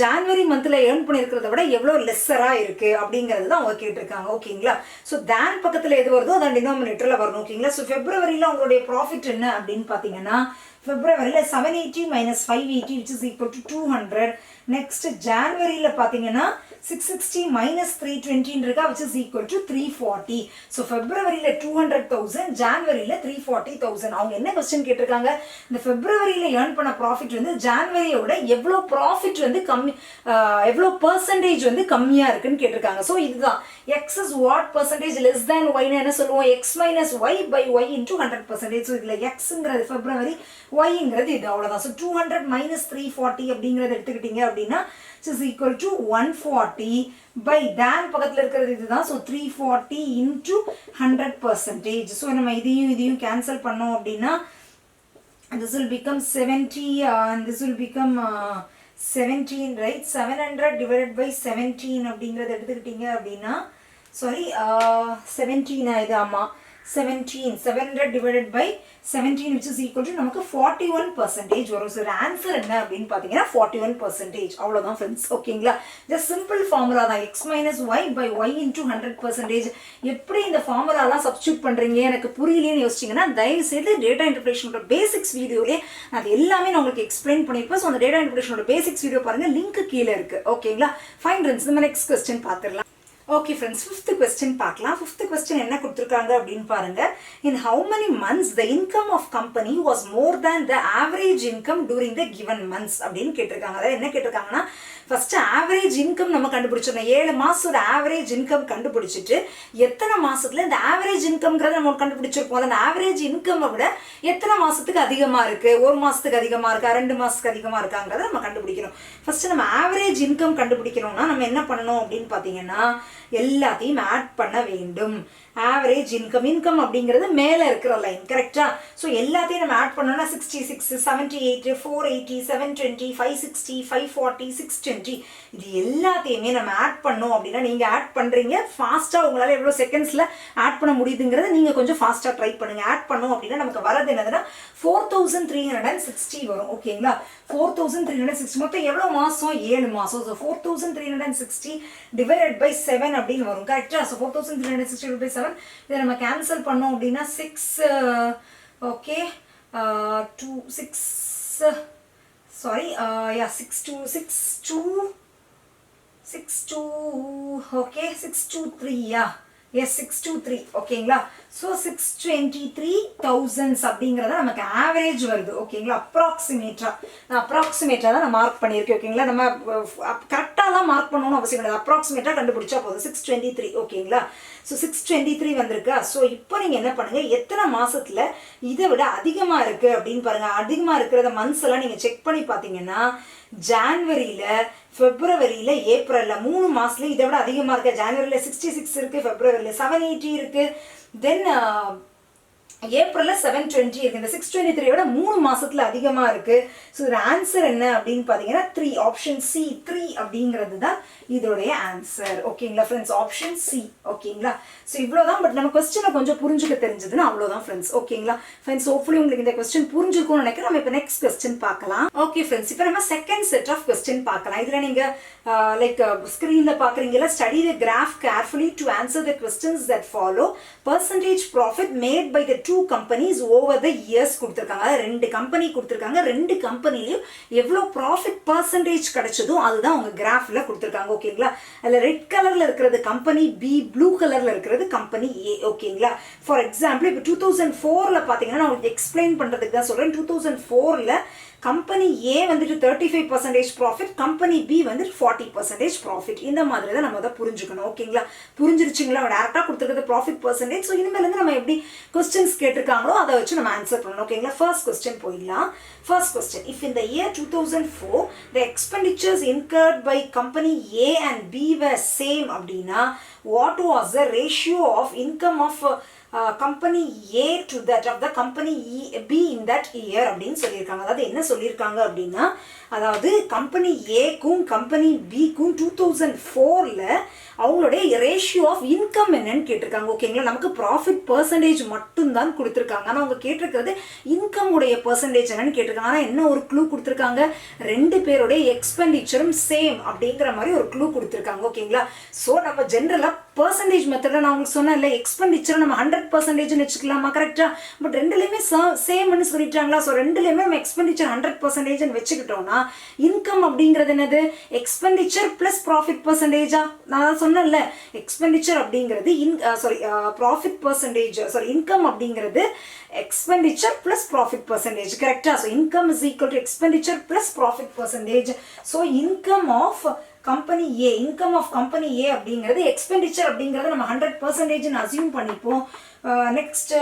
ஜான்வரி மந்தில் ஏர்ன் பண்ணியிருக்கிறத விட எவ்வளோ லெஸ்ஸராக இருக்குது அப்படிங்கிறது தான் அவங்க கேட்டிருக்காங்க. ஓகேங்களா? ஸோ தேன் பக்கத்தில் எது வருதோ அதான் டினாமினேட்டரில் வரணும். ஓகேங்களா? ஸோ பிப்ரவரியில் அவங்களுடைய ப்ராஃபிட் என்ன அப்படின்னு பார்த்தீங்கன்னா பிப்ரவரியில் 780 - 580 which is equal to 200. Next ஜான்வரியில் பார்த்தீங்கன்னா 660 - 320 இருக்கா which is equal to 340. So பிப்ரவரியில் 200,000, ஜான்வரியில் 340,000. அவங்க என்ன கொஸ்டின் கேட்டிருக்காங்க? இந்த பிப்ரவரியில் ஏர்ன் பண்ண ப்ராஃபிட் வந்து ஜான்வரியை விட எவ்வளோ ப்ராஃபிட் வந்து கம்மி, எவ்வளோ பர்சன்டேஜ் வந்து கம்மியாக இருக்குன்னு கேட்டிருக்காங்க. ஸோ இதுதான் X is what percentage less than ஒய்னு என்ன சொல்லுவோம்? x - y / y × 100%. ஸோ இதில் எக்ஸுங்கிறது பிப்ரவரி, ஒய்ங்கிறது இது. அவ்வளோதான். ஸோ 200 - 340 அப்படிங்கிறத எடுத்துக்கிட்டீங்க அப்படின்னா is equal to 140 by ten பக்கத்தில் இருக்கிறது இதுதான். ஸோ 340 × 100%. ஸோ நம்ம இதையும் கேன்சல் பண்ணோம் அப்படின்னா this will become 70 and this will become 17, right? 700 / 17 அப்படிங்கிறத எடுத்துக்கிட்டீங்க அப்படின்னா சாரி 17 இது. ஆமாம் 17, 700 / 17 which is equal to நமக்கு 41% வரும். ஸோ ஆன்சர் என்ன அப்படின்னு பார்த்தீங்கன்னா 41%. அவ்வளோதான் ஃப்ரெண்ட்ஸ். ஓகேங்களா? ஜஸ்ட் சிம்பிள் ஃபார்முலா தான். x - y / y × 100%. எப்படி இந்த ஃபார்முலாலாம் சப்ஸ்டியூட் பண்ணுறீங்க எனக்கு புரியலேன்னு யோசிச்சிங்கன்னா தயவுசெய்து டேட்டா இன்டர்பிரேஷனோட பேசிக்ஸ் வீடியோலே அது எல்லாமே நான் உங்களுக்கு எக்ஸ்பிளைன் பண்ணியிருப்பேன். ஸோ அந்த டேட்டா இன்டர்பிரேஷனோட பேசிக்ஸ் வீடியோ பாருங்கள், லிங்க் கீழே இருக்குது. ஓகேங்களா? ஃபைன் ஃப்ரெண்ட்ஸ், நம்ம நெக்ஸ்ட் கொஸ்டின் பார்த்துடலாம். ஓகே ஃப்ரெண்ட்ஸ், ஃபிஃப்த் கொஸ்டின் பார்க்கலாம். ஃபிஃப்த் கொஸ்டின் என்ன கொடுத்துருக்காங்க அப்படின்னு பாருங்க. In how many months the income of company was more than the average income during the given months அப்படின்னு கேட்டிருக்காங்க. அதாவது என்ன கேட்டிருக்காங்கன்னா ஃபர்ஸ்ட் ஆவரேஜ் இன்கம் நம்ம கண்டுபிடிச்சிடணும். 7 மாதத்தோட ஆவரேஜ் இன்கம் கண்டுபிடிச்சிட்டு எத்தனை மாதத்துல இந்த ஆவரேஜ் இன்கம்ங்கிறத நம்ம கண்டுபிடிச்சிருப்போம். அந்த ஆவரேஜ் இன்கம் விட எத்தனை மாதத்துக்கு அதிகமாக இருக்குது, 1 மாதத்துக்கு அதிகமாக இருக்கா, 2 மாதத்துக்கு அதிகமாக இருக்காங்கிறத நம்ம கண்டுபிடிக்கணும். ஃபர்ஸ்ட் நம்ம ஆவரேஜ் இன்கம் கண்டுபிடிக்கணும்னா நம்ம என்ன பண்ணணும் அப்படின்னு பார்த்தீங்கன்னா எல்லாத்தையும் ஆட் பண்ண வேண்டும். ஆவரேஜ் இன்கம் அப்படிங்கிறது மேலே இருக்கிற லைன் கரெக்டா. ஸோ எல்லாத்தையும் நம்ம ஆட் பண்ணோம்னா 66, 78, 480, 720, 560, 540, 620 இது எல்லாத்தையுமே நம்ம ஆட் பண்ணோம் அப்படின்னா நீங்கள் ஆட் பண்ணுறீங்க ஃபாஸ்ட்டாக, உங்களால் எவ்வளோ செகண்ட்ஸில் ஆட் பண்ண முடியுதுங்கிறத நீங்கள் கொஞ்சம் ஃபாஸ்ட்டாக ட்ரை பண்ணுங்கள். ஆட் பண்ணோம் அப்படின்னா நமக்கு வரது என்னதுன்னா 4360 வரும். ஓகேங்களா, 4360 மொத்தம் எவ்வளோ மாதம்? 7 மாதம். ஸோ 4360 டிவைடட் பை 7 அப்படின்னு வரும் கரெக்டா. ஸோ 4360 டிவைட் பை 7 இதை நம்ம கேன்சல் பண்ணோம் அப்படின்னா 6 ஓகே 2 6 சாரி 6 ஓகே 623 எஸ் 623 ஓகேங்களா. ஸோ 623,000 அப்படிங்கிறத நமக்கு ஆவரேஜ் வருது. ஓகேங்களா, அப்ராக்சிமேட்டாக தான் நான் மார்க் பண்ணியிருக்கேன். ஓகேங்களா, நம்ம கரெக்டாலாம் மார்க் பண்ணணும்னு அவசியம் கிடையாது, அப்ராக்சிமேட்டாக கண்டுபிடிச்சா போதும். 623 ஓகேங்களா. ஸோ 623 வந்திருக்கா. ஸோ இப்போ நீங்கள் என்ன பண்ணுங்கள், எத்தனை மாதத்தில் இதை விட அதிகமாக இருக்குது அப்படின்னு பாருங்கள். அதிகமாக இருக்கிறத மந்த்ஸ் எல்லாம் நீங்கள் செக் பண்ணி பார்த்தீங்கன்னா ஜான்வரியில், பிப்ரவரியில், ஏப்ரலில் 3 மாதத்துலேயும் இதை விட அதிகமாக இருக்குது. ஜான்வரியில் 66 இருக்குது, பிப்ரவரியில் 780 இருக்குது, தென் ஏப்ரலில் 720 இருக்குது. இந்த 623 விட 3 மாதத்தில் அதிகமாக இருக்குது. ஸோ இதோட ஆன்சர் என்ன அப்படின்னு பார்த்தீங்கன்னா 3 ஆப்ஷன் சி 3 அப்படிங்கிறது தான் இதோடைய ஆன்சர். ஓகேங்களா ஃப்ரெண்ட்ஸ், ஆப்ஷன் சி. ஓகேங்களா, ஸோ இவ்வளோதான். பட் நம்ம கொஸ்டினை கொஞ்சம் புரிஞ்சுக்க தெரிஞ்சதுன்னா அவ்வளோதான் ஃப்ரெண்ட்ஸ். ஓகேங்களா ஃப்ரெண்ட்ஸ், ஹோப்ஃபுல்லி உங்களுக்கு இந்த கொஸ்டின் புரிஞ்சுக்கும்னு நினைக்கிறேன். நம்ம இப்போ நெக்ஸ்ட் கொஸ்டின் பார்க்கலாம். ஓகே ஃப்ரெண்ட்ஸ், இப்போ நம்ம செகண்ட் செட் ஆஃப் கொஸ்டின் பார்க்கலாம். இதில் நீங்கள் லைக் ஸ்க்ரீனில் பார்க்குறீங்களா, study the graph carefully to answer the questions that follow. Percentage profit made by the 2 companies over the years கொடுத்துருக்காங்க. அதாவது 2 கம்பெனி கொடுத்துருக்காங்க. 2 கம்பெனிலையும் எவ்வளோ ப்ராஃபிட் பர்சன்டேஜ் கிடைச்சதோ அதுதான் அவங்க கிராஃபில் கொடுத்துருக்காங்க. ஓகேங்களா, அதில் ரெட் கலரில் இருக்கிறது கம்பெனி பி, ப்ளூ கலரில் இருக்கிறது கம்பெனி ஏ. ஓகேங்களா, ஃபார் எக்ஸாம்பிள் இப்போ 2004 பார்த்தீங்கன்னா நான் உங்களுக்கு எக்ஸ்பிளைன் பண்ணுறதுக்கு தான் சொல்கிறேன். 2004 கம்பெனி ஏ வந்துட்டு 35% ப்ராஃபிட், கம்பெனி பி வந்துட்டு 40% ப்ராஃபிட். இந்த மாதிரி தான் நம்ம அதை புரிஞ்சுக்கணும். ஓகேங்களா, புரிஞ்சிருச்சுங்களா? டேரக்டாக கொடுத்துருக்கிறது ப்ராஃபிட் பர்சன்டேஜ். ஸோ இனிமேலேருந்து நம்ம எப்படி கொஸ்டின்ஸ் கேட்டிருக்காங்களோ அதை வச்சு நம்ம ஆன்சர் பண்ணணும். ஓகேங்களா, ஃபர்ஸ்ட் கொஸ்டின் போயிடலாம். First question, if in the year 2004 the expenditures incurred by company A and B were same அப்படின்னா what was the ratio of income of company A to that of the company B in that year அப்படின்னு சொல்லியிருக்காங்க. அதாவது என்ன சொல்லியிருக்காங்க அப்படின்னா, அதாவது company ஏக்கும் company பிக்கும் 2004 அவங்களுடைய ரேஷியோ ஆஃப் இன்கம் என்னன்னு கேட்டிருக்காங்க. ஓகேங்களா, நமக்கு ப்ராஃபிட் பர்சன்டேஜ் மட்டும்தான் கொடுத்துருக்காங்க. ஆனால் அவங்க கேட்டிருக்கிறது இன்கம் உடைய பர்சன்டேஜ் என்னன்னு கேட்டிருக்காங்க. ஆனால் என்ன ஒரு க்ளூ கொடுத்துருக்காங்க, 2 பேருடைய எக்ஸ்பெண்டிச்சரும் சேம் அப்படிங்கிற மாதிரி ஒரு க்ளூ கொடுத்துருக்காங்க. ஓகேங்களா, ஸோ நம்ம ஜென்ரலாக பர்சன்டேஜ் மெத்தடில் நான் உங்களுக்கு சொன்னேன் இல்லை, எக்ஸ்பெண்டிச்சரை நம்ம 100% வச்சுக்கலாமா, கரெக்டாக? பட் ரெண்டுலேயுமே சேம்னு சொல்லிட்டாங்களா. ஸோ ரெண்டுலேயுமே நம்ம எக்ஸ்பெண்டிச்சர் 100% வச்சுக்கிட்டோம்னா இன்கம் அப்படிங்கிறது என்னது, எக்ஸ்பெண்டிச்சர் ப்ளஸ் ப்ராஃபிட் பர்சன்டேஜா. நான் சொன்னேன்ல, எக்ஸ்பெண்டிச்சர் அப்படிங்கிறது ப்ராஃபிட் பர்சன்டேஜ், இன்கம் அப்படிங்கிறது எக்ஸ்பெண்டிச்சர் ப்ளஸ் ப்ராஃபிட் பர்சன்டேஜ் கரெக்டா. So income is equal to expenditure plus profit percentage. So income of company A, income of company A அப்படிங்கிறது expenditure அப்படிங்கிறத நம்ம 100% அசியூம் பண்ணிப்போம். Next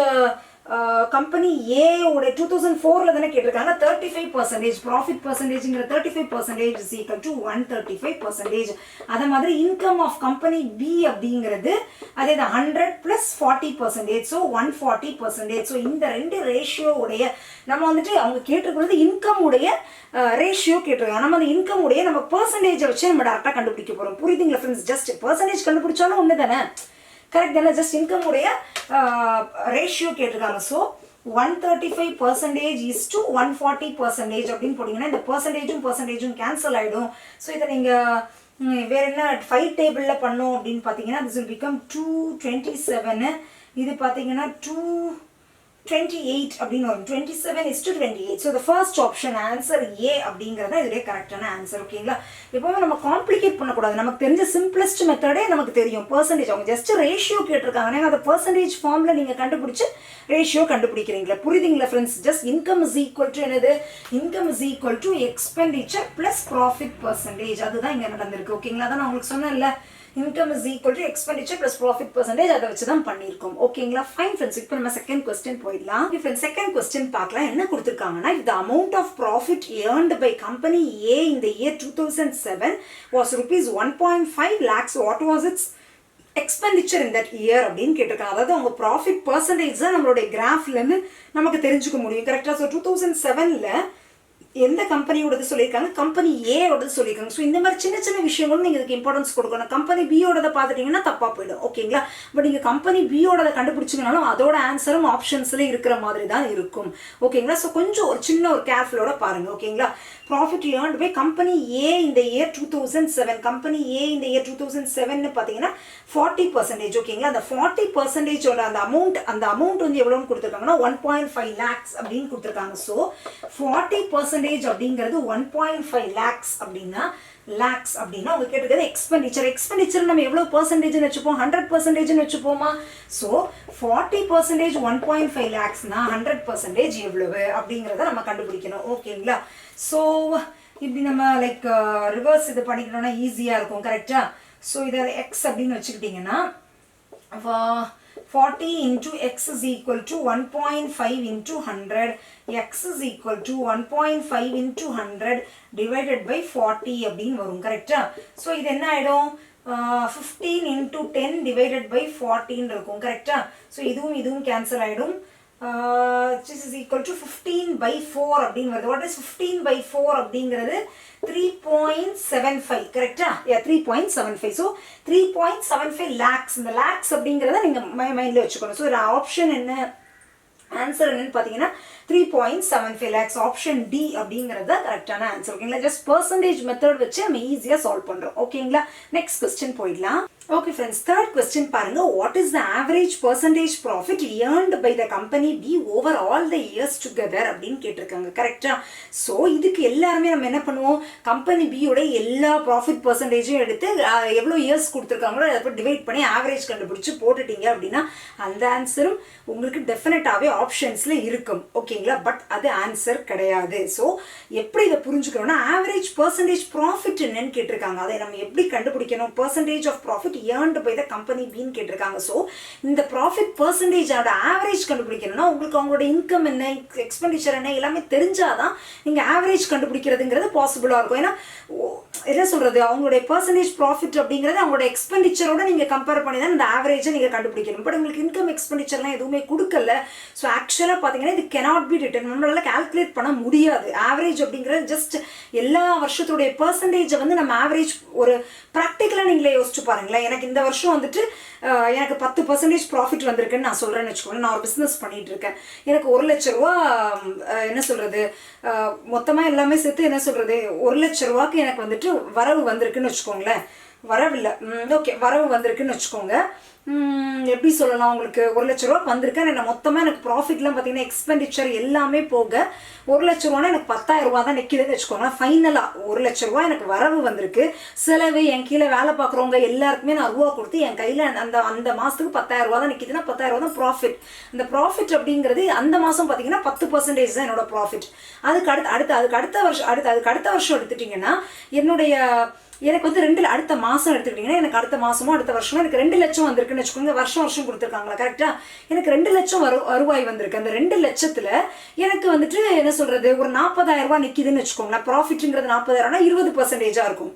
company ஏவோட 2004 தானே கேட்டிருக்காங்க, 35% ப்ராஃபிட் பர்சன்டேஜ்ங்கிற 35% இஸ் ஈக்குவல் டு 135%. அதே மாதிரி இன்கம் ஆஃப் கம்பெனி பி அப்படிங்கிறது அதே தான் 100 + 40%, ஸோ 140%. ஸோ இந்த 2 ரேஷியோ உடைய நம்ம வந்துட்டு அவங்க கேட்டிருக்கிறது இன்கம் உடைய ரேஷியோ கேட்டிருக்காங்க. நம்ம அந்த இன்கம் உடைய நம்ம பர்சன்டேஜை வச்சு நம்ம டேரெக்டாக கண்டுபிடிக்க போகிறோம். புரியுதுங்களா ஃப்ரெண்ட்ஸ்? ஜஸ்ட் பர்சன்டேஜ் கண்டுபிடிச்சாலும் ஒன்று தானே, கரெக்ட் தானே? ஜஸ்ட் இன்கம் உடைய ரேஷியோ கேட்டிருக்காங்க. ஸோ 135% இஸ் டு 140% அப்படின்னு போட்டிங்கன்னா இந்த பர்சன்டேஜும் கேன்சல் ஆகிடும். ஸோ இதை நீங்கள் வேறு என்ன 5 டேபிளில் பண்ணோம் அப்படின்னு பார்த்தீங்கன்னா திஸ் வில் பிகம் 227. இது பார்த்தீங்கன்னா 228 அப்படின்னு வரும். 27:28. So the first option answer A அப்படிங்கிறத இதுடைய கரெக்டான ஆன்சர். ஓகேங்களா, எப்பவுமே நம்ம காம்ப்ளிகேட் பண்ணக்கூடாது. நமக்கு தெரிஞ்ச சிம்பிளஸ்ட் மெத்தடே நமக்கு தெரியும். பர்சன்டேஜ் அவங்க ஜஸ்ட் ரேஷியோ கேட்டிருக்காங்க, அதை பர்சன்டேஜ் ஃபார்மில் நீங்கள் கண்டுபிடிச்சி ரேஷியோ கண்டுபிடிக்கிறீங்களா? புரியுதுங்களா friends? Just income is equal to என்னது, income is equal to expenditure plus profit percentage. அதுதான் இங்கே நடந்திருக்கு. ஓகேங்களா, அதான் நான் உங்களுக்கு சொன்னேன்ல, income is equal to expenditure plus profit percentage, அதை வச்சு தான் பண்ணியிருக்கோம். ஓகேங்களா, ஃபைன் ஃப்ரெண்ட்ஸ். இப்போ நம்ம செகண்ட் கொஸ்டின் போயிடலாம். ஃப்ரெண்ட்ஸ், செகண்ட் கொஸ்டின் பார்க்கலாம். என்ன கொடுத்துருக்காங்கன்னா, if the amount of profit earned by company A in the year 2007 was rupees 1.5 lakhs, what was its expenditure in that year அப்படின்னு கேட்டிருக்காங்க. அதாவது அவங்க ப்ராஃபிட் பர்சன்டேஜ் தான் நம்மளுடைய கிராஃப்லேருந்து நமக்கு தெரிஞ்சுக்க முடியும். கரெக்டாக? ஸோ 2007ல் எந்த கம்பெனியோடது சொல்லியிருக்காங்க, கம்பெனி ஏயோடது சொல்லியிருக்காங்க. ஸோ இந்த மாதிரி சின்ன சின்ன விஷயங்களும் நீங்கள் இதுக்கு இம்பார்ட்டன்ஸ் கொடுக்கணும். கம்பெனி பியோடதை பார்த்துட்டிங்கன்னா தப்பாக போயிடும். ஓகேங்களா? பட் நீங்கள் கம்பெனி பியோடதை கண்டுபிடிச்சிங்கனாலும் அதோட ஆன்சரும் ஆப்ஷன்ஸில் இருக்கிற மாதிரி தான் இருக்கும். ஓகேங்களா? ஸோ கொஞ்சம் ஒரு சின்ன ஒரு கேர்ஃபுல்லோட பாருங்கள். ஓகேங்களா? ப்ராஃபிட் ஏர்ன்ட் பை கம்பெனி ஏ இந்த இயர் 2007. கம்பெனி ஏ இந்த இயர் 2007ன்னு பார்த்தீங்கன்னா 40%. ஓகேங்களா? அந்த 40%ஓட அந்த அமௌண்ட் வந்து எவ்வளோன்னு கொடுத்துருக்காங்கன்னா 1.5 lakhs அப்படின்னு கொடுத்துருக்காங்க. ஸோ 40% அப்படிங்கிறது 1.5 lakhs அப்படின்னா அவங்க கேட்டிருக்கிறது எக்ஸ்பெண்டிச்சர் நம்ம எவ்வளோ பர்சன்டேஜ்னு வச்சுப்போம், 100%ன்னு வச்சுப்போமா? ஸோ 40% 1.5 lakhsனா 100% எவ்வளவு அப்படிங்கிறத நம்ம கண்டுபிடிக்கணும். ஓகேங்களா? ஸோ இப்படி நம்ம லைக் ரிவர்ஸ் இது பண்ணிக்கணும்னா ஈஸியாக இருக்கும். கரெக்டா? ஸோ இதை எக்ஸ் அப்படின்னு வச்சுக்கிட்டிங்கன்னா 40 into x is equal to 1.5 into 100. X is equal to 1.5 into 100 divided by 40 அப்படின்னு வரும். கரெக்டா? ஸோ இது என்ன ஆகிடும்? 15 into 10 divided by 14 இருக்கும். கரெக்டா? ஸோ இதுவும் கேன்சல் ஆகிடும். This is equal to 15 by 4 அப்படின்னு வருது. What is 15 by 4 அப்படிங்கிறது 3.75. கரெக்டா? 3.75. So 3.75 lakhs. இந்த லேக்ஸ் அப்படிங்கிறத நீங்கள் மைண்டில் வச்சுக்கணும். ஸோ ஆப்ஷன் என்ன, ஆன்சர் என்னன்னு பார்த்தீங்கன்னா 3.75 lakhs. ஆப்ஷன் டி அப்படிங்கிறது கரெக்டான ஆன்சர். ஓகேங்களா? ஜஸ்ட் பர்சன்டேஜ் மெத்தட் வச்சு நம்ம ஈஸியாக சால்வ் பண்ணுறோம். ஓகேங்களா? நெக்ஸ்ட் கொஸ்டின் போயிடலாம். ஓகே ஃப்ரெண்ட்ஸ், தேர்ட் கொஸ்டின் பாருங்க. What is the average percentage profit earned by the company B over all the years together அப்படின்னு கேட்டிருக்காங்க. கரெக்டா? ஸோ இதுக்கு எல்லாருமே நம்ம என்ன பண்ணுவோம், கம்பெனி பியோட எல்லா ப்ராஃபிட் பர்சன்டேஜும் எடுத்து எவ்வளோ இயர்ஸ் கொடுத்துருக்காங்களோ அதை டிவைட் பண்ணி ஆவரேஜ் கண்டுபிடிச்சி போட்டுட்டீங்க அப்படின்னா அந்த ஆன்சரும் உங்களுக்கு டெஃபினட்டாகவே ஆப்ஷன்ஸில் இருக்கும். ஓகேங்களா? பட் அது ஆன்சர் கிடையாது. ஸோ எப்படி இதை புரிஞ்சுக்கணும்னா, ஆவரேஜ் பர்சன்டேஜ் ப்ராஃபிட் என்னன்னு கேட்டிருக்காங்க. அதை நம்ம எப்படி கண்டுபிடிக்கணும்? Percentage of profit earned by the company பின்னு கேட்டிருக்காங்க. ஸோ இந்த ப்ராஃபிட் பர்சன்டேஜோட ஆவரேஜ் கண்டுபிடிக்கணும்னா உங்களுக்கு அவங்களோட இன்கம் என்ன, எக்ஸ்பெண்டிச்சர் என்ன எல்லாமே தெரிஞ்சாதான் நீங்கள் ஆவரேஜ் கண்டுபிடிக்கிறதுங்கிறது பாசிபிளாக இருக்கும். ஏன்னா என்ன சொல்கிறது, அவங்களுடைய பர்சன்டேஜ் ப்ராஃபிட் அப்படிங்கிறது அவங்களோட எக்ஸ்பெண்டிச்சரோட நீங்கள் கம்பேர் பண்ணி தான் இந்த ஆவரேஜை நீங்கள் கண்டுபிடிக்கணும். பட் உங்களுக்கு இன்கம் எக்ஸ்பெண்டிச்சர்லாம் எதுவுமே கொடுக்கல. ஸோ ஆக்சுவலாக பார்த்தீங்கன்னா இது cannot be written. நம்மளால கால்குலேட் பண்ண முடியாது. ஆவரேஜ் அப்படிங்கிறது ஜஸ்ட் எல்லா வருஷத்துடைய பர்சன்டேஜை வந்து நம்ம ஆவரேஜ் ஒரு ப்ராக்டிக்கலாக நீங்களே யோசிச்சு பாருங்களேன். எனக்கு இந்த வருஷம் வந்துட்டு எனக்கு 10% ப்ராஃபிட் வந்திருக்குன்னு நான் சொல்கிறேன்னு வச்சுக்கோங்களேன். நான் ஒரு பிஸ்னஸ் பண்ணிகிட்டு இருக்கேன். எனக்கு 1 லட்ச ரூபா என்ன சொல்கிறது, மொத்தமாக எல்லாமே சேர்த்து என்ன சொல்கிறது 1 லட்ச ரூபாய்க்கு எனக்கு வந்துட்டு வரவு வந்திருக்குன்னு வச்சுக்கோங்களேன். வரவில்லை, ஓகே, வரவு வந்திருக்குன்னு வச்சுக்கோங்க. எப்படி சொல்லலாம், உங்களுக்கு 1 லட்ச ரூபா வந்திருக்கு. எனக்கு மொத்தமாக எனக்கு ப்ராஃபிட்லாம் பார்த்தீங்கன்னா எக்ஸ்பெண்டிச்சர் எல்லாமே போக 1 லட்ச ரூபானா எனக்கு 10,000 ரூபா தான் நிற்கிதுன்னு வச்சுக்கோங்க. ஃபைனலாக 1 லட்ச ரூபா எனக்கு வரவு வந்திருக்கு. செலவு என் கீழே வேலை பார்க்குறவங்க எல்லாருக்குமே நான் ரூபா கொடுத்து என் கையில் அந்த மாதத்துக்கு 10,000 ரூபா தான் நிற்கிதுன்னா 10,000 ரூபா தான் ப்ராஃபிட். அந்த ப்ராஃபிட் அப்படிங்கிறது அந்த மாதம் பார்த்தீங்கன்னா 10% தான் என்னோட ப்ராஃபிட். அதுக்கு அடுத்த வருஷம் எடுத்துட்டிங்கன்னா எனக்கு வந்து அடுத்த மாதம் எடுத்துக்கிட்டிங்கன்னா எனக்கு அடுத்த மாதமோ அடுத்த வருஷமோ எனக்கு 2 லட்சம் வந்திருக்குன்னு வச்சுக்கோங்க. வருஷம் கொடுத்துருக்காங்களா? கரெக்டாக எனக்கு 2 லட்சம் வருவாய் வந்திருக்கு. அந்த 2 லட்சத்தில் எனக்கு வந்துட்டு என்ன சொல்கிறது ஒரு 40,000 ரூபா நிற்கிதுன்னு வச்சுக்கோங்களேன். ப்ராஃபிட்டுங்கிறது 40,000னா 20% இருக்கும்.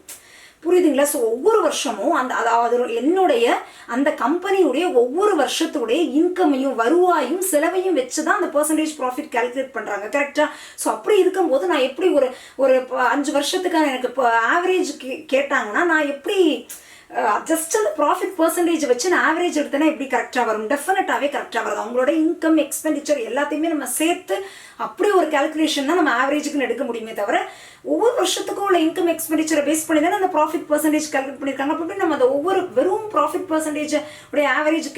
புரியுதுங்களா? ஸோ ஒவ்வொரு வருஷமும் அதாவது என்னுடைய அந்த கம்பெனியுடைய ஒவ்வொரு வருஷத்துடைய இன்கமையும் வருவாயும் செலவையும் வச்சு தான் அந்த பர்சன்டேஜ் ப்ராஃபிட் கால்குலேட் பண்ணுறாங்க. கரெக்டாக? ஸோ அப்படி இருக்கும்போது நான் எப்படி ஒரு 5 வருஷத்துக்கான எனக்கு இப்போ ஆவரேஜ் கேட்டாங்கன்னா நான் எப்படி ஜஸ்ட் அந்த ப்ராஃபிட் பர்சன்டேஜ் வச்சு நான் ஆவரேஜ் எடுத்தேன்னா எப்படி கரெக்டாக வரும்? டெஃபினட்டாகவே கரெக்டாக வரும். அவங்களோட இன்கம் எக்ஸ்பெண்டிச்சர் எல்லாத்தையுமே நம்ம சேர்த்து அப்படி ஒரு கால்குலேஷன் தான் நம்ம ஆவரேஜுக்குன்னு எடுக்க முடியுமே தவிர ஒவ்வொரு வருஷத்துக்கும் உள்ள இன்கம் எக்ஸ்பெண்டிச்சரை பேஸ் பண்ணி தானே அந்த ப்ராஃபிட் பர்சன்டேஜ் கால்குலேட் பண்ணியிருக்காங்க. அப்படி நம்ம அந்த ஒவ்வொரு வெறும் ப்ராஃபிட் பர்சன்டேஜ் உடைய ஆவரேஜ்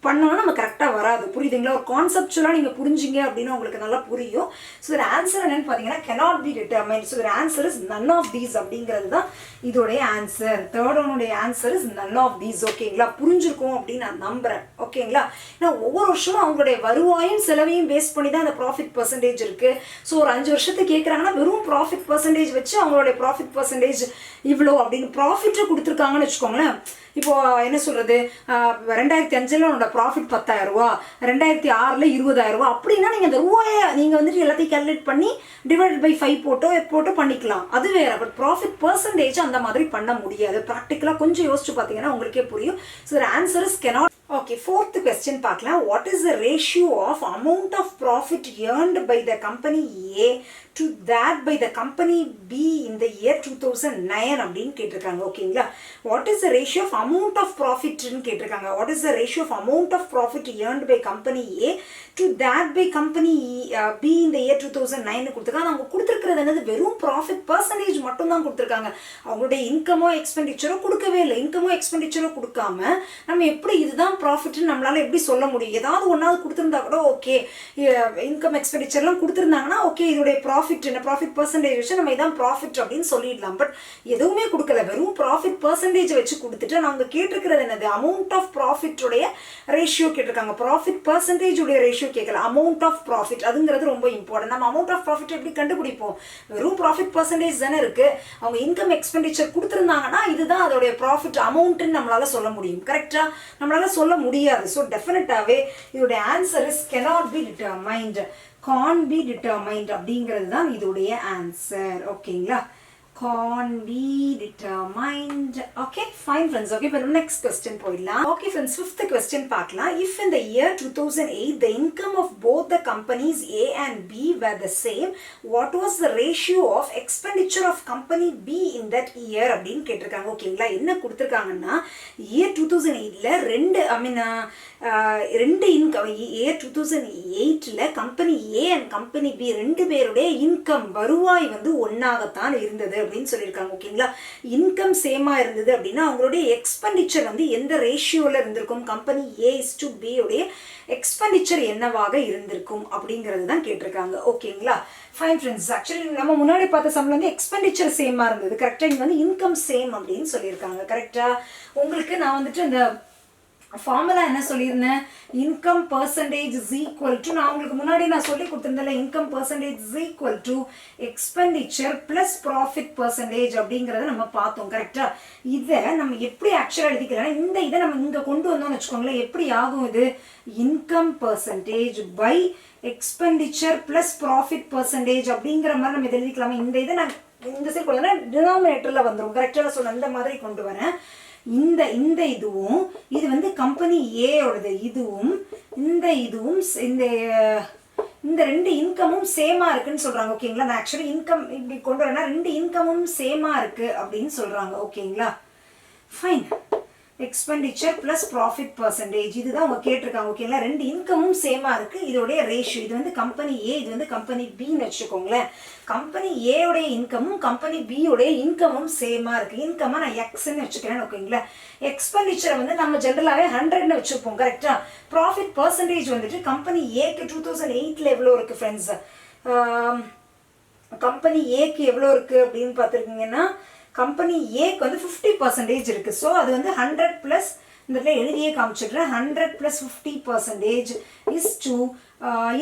பண்ணோன்னா நம்ம கரெக்டாக வராது. புரியுதுங்களா? ஒரு கான்செப்டுவலாக நீங்கள் புரிஞ்சிங்க அப்படின்னா உங்களுக்கு நல்லா புரியும். ஸோ இதோட ஆன்சர் என்னன்னு பார்த்தீங்கன்னா cannot be determined. ஸோ இதோட answer is none of these அப்படிங்கிறது தான் இதோடைய ஆன்சர். தேர்ட் ஒன்னுடைய answer is none of these. ஓகேங்களா? புரிஞ்சிருக்கும் அப்படின்னு நான் நம்புகிறேன். ஓகேங்களா? ஏன்னா ஒவ்வொரு வருஷமும் அவங்களுடைய வருவாயும் செலவையும் பேஸ் பண்ணி தான் அந்த ப்ராஃபிட் பர்சன்டேஜ் இருக்குது. ஸோ ஒரு 5 வருஷத்துக்கு கேட்குறாங்கன்னா வெறும் ப்ராஃபிட் பர்சன்டேஜ் வச்சு அவங்களுடைய ப்ராஃபிட் பர்சன்டேஜ் இவ்வளோ அப்படின்னு ப்ராஃபிட்டை கொடுத்துருக்காங்கன்னு வச்சுக்கோங்களேன். இப்போ என்ன சொல்கிறது, 2005 உன்னோட ப்ராஃபிட் 10,000 ரூபா, 2006 20,000 ரூபா அப்படின்னா நீங்கள் அந்த ரூபாயை நீங்கள் வந்துட்டு எல்லாத்தையும் கேல்குலேட் பண்ணி டிவைட் பை 5 போட்டு பண்ணிக்கலாம், அது வேறு. பட் ப்ராஃபிட் பர்சன்டேஜ் அந்த மாதிரி பண்ண முடியாது. ப்ராக்டிக்கலாக கொஞ்சம் யோசிச்சு பார்த்தீங்கன்னா உங்களுக்கே புரியும். So answer is cannot. Okay, fourth question பார்க்கலாம். What is the ratio of amount of profit earned by the company A to that by the company B in the year 2009 அப்படின்னு கேட்டிருக்காங்க. ஓகேங்களா, what is the ratio of amount of profit ன்னு கேட்டிருக்காங்க. what is the ratio of amount of profit earned by company A to that by company B in the year 2009 கொடுத்துருக்காங்க. அவங்க கொடுத்துருக்கிறது என்னது, வெறும் ப்ராஃபிட் பர்சன்டேஜ் மட்டும் தான் கொடுத்துருக்காங்க. அவங்களுடைய இன்கமோ எக்ஸ்பெண்டிச்சரோ கொடுக்கவே இல்லை. இன்கமோ எக்ஸ்பெண்டிச்சரோ கொடுக்காம நம்ம எப்படி இதுதான் ப்ராஃபிட்னு நம்மளால எப்படி சொல்ல முடியும்? ஏதாவது ஒன்றாவது கொடுத்துருந்தா கூட ஓகே, இன்கம் எக்ஸ்பெண்டிச்சர்லாம் கொடுத்துருந்தாங்கன்னா ஓகே, இதோடைய ப்ராஃபிட் பர்சன்டேஜ் வச்சு நம்ம இதான் ப்ராஃபிட் அப்படின்னு சொல்லிடலாம். பட் எதுவுமே கொடுக்கல, வெறும் ப்ராஃபிட் பர்சன்டேஜ் வச்சு கொடுத்துட்டு நாங்கள் கேட்டிருக்கிறது என்னது, அமௌண்ட் ஆஃப் ப்ராஃபிட்டுடைய ரேஷியோ கேட்டிருக்காங்க. ப்ராஃபிட் பர்சன்டேஜ் உடைய ரேஷியோ கேட்கல, அமௌண்ட் ஆஃப் ப்ராஃபிட். அதுங்கிறது ரொம்ப இம்பார்ட்டன்ட். நம்ம அமௌண்ட் ஆஃப் ப்ராஃபிட் எப்படி கண்டுபிடிப்போம்? வெறும் ப்ராஃபிட் பர்சன்டேஜ் தானே இருக்கு. அவங்க இன்கம் எக்ஸ்பெண்டிச்சர் கொடுத்துருந்தாங்கன்னா இதுதான் அதோடைய ப்ராஃபிட் அமௌண்ட்னு நம்மளால சொல்ல முடியும். கரெக்டா? நம்மளால சொல்ல முடியாது. ஸோ டெஃபினட்டாகவே இதோடைய answer is cannot be determined, can't be determined அப்படிங்கிறது தான் இதோடைய ஆன்சர். ஓகேங்களா, can't be determined. Okay, fine friends. Okay, but next question போயிடலாம். Okay friends, fifth question பார்க்கலாம். If in the year 2008 the income of both the companies A and B were the same, what was the ratio of expenditure of company B in that year அப்படின்னு கேட்டிருக்காங்க. ஓகேங்களா, என்ன கொடுத்துருக்காங்கன்னா year 2008ல ரெண்டு income, year 2008ல company A and company B ரெண்டு பேருடைய இன்கம் வருவாய் வந்து ஒன்னாகத்தான் இருந்தது அப்படின்னு சொல்லியிருக்காங்க. ஓகேங்களா, இன்கம் சேமா இருந்தது அப்படின்னா அவங்களுடைய எக்ஸ்பெண்டிச்சர் வந்து எந்த ரேஷியோல இருந்திருக்கும், company A is to B உடைய எக்ஸ்பெண்டிச்சர் என்னவாக இருந்திருக்கும் அப்படிங்கிறது தான் கேட்டிருக்காங்க. ஓகேங்களா, ஃபைன் ஃப்ரெண்ட்ஸ். ஆக்சுவலி நம்ம முன்னாடி பார்த்த சம்ல வந்து எக்ஸ்பெண்டிச்சர் சேமா இருந்தது. கரெக்டா? இங்க வந்து இன்கம் சேம் அப்படின்னு சொல்லியிருக்காங்க. கரெக்டா? உங்களுக்கு நான் வந்துட்டு இந்த ஃபார்முலா என்ன சொல்லியிருந்தேன், income percentage is equal to, நான் உங்களுக்கு முன்னாடி நான் சொல்லி கொடுத்துருந்தேன், income percentage is equal to expenditure plus profit percentage அப்படிங்கிறத நம்ம பார்த்தோம். கரெக்டா? இதை நம்ம எப்படி ஆக்சுவலாக எழுதிக்கலாம், இந்த இதை நம்ம இங்கே கொண்டு வந்தோம்னு வச்சுக்கோங்களேன், எப்படி ஆகும் இது, income percentage by expenditure plus profit percentage அப்படிங்கிற மாதிரி நம்ம எழுதிக்கலாமா. இந்த இதை நான் இந்த சைடு கொண்டு வரேன், டினாமினேட்டரில் வந்துடும். கரெக்டாக சொன்ன இந்த மாதிரி கொண்டு வரேன். இந்த இதுவும் இது வந்து கம்பெனி ஏயோடது, இதுவும் இதுவும் இந்த ரெண்டு இன்கமும் சேமா இருக்குன்னு சொல்றாங்க. ஓகேங்களா, நான் ஆக்சுவலி இன்கம் இப்படி கொண்டு வரேன்னா ரெண்டு இன்கமும் சேமா இருக்கு அப்படின்னு சொல்றாங்க. ஓகேங்களா, fine. Expenditure plus profit percentage இதுதான் அவங்க கேட்டிருக்காங்க. ஓகேங்களா, ரெண்டு இன்கமும் சேமா இருக்கு. இதோடைய ரேஷியோ இது வந்து கம்பெனி ஏ, இது வந்து கம்பெனி பின்னு வச்சுக்கோங்களேன். கம்பெனி ஏடைய இன்கமும் கம்பெனி பியோடைய இன்கமும் சேமா இருக்கு. இன்கம்மா நான் எக்ஸ்ன்னு வச்சுக்கிறேன். ஓகேங்களா, எக்ஸ்பெண்டிச்சரை வந்து நம்ம ஜென்ரலாகவே 100ன்னு வச்சுப்போம். கரெக்டா? ப்ராஃபிட் பர்சன்டேஜ் வந்துட்டு கம்பெனி ஏக்கு 2008ல எவ்வளோ இருக்கு ஃப்ரெண்ட்ஸ், கம்பெனி ஏக்கு எவ்வளோ இருக்கு அப்படின்னு பார்த்துருக்கீங்கன்னா கம்பெனி ஏக்கு வந்து 50% இருக்குது. ஸோ அது வந்து 100 ப்ளஸ் இந்த இடத்துல எழுதியே காமிச்சிடுறேன், 100 + 50% இஸ் டு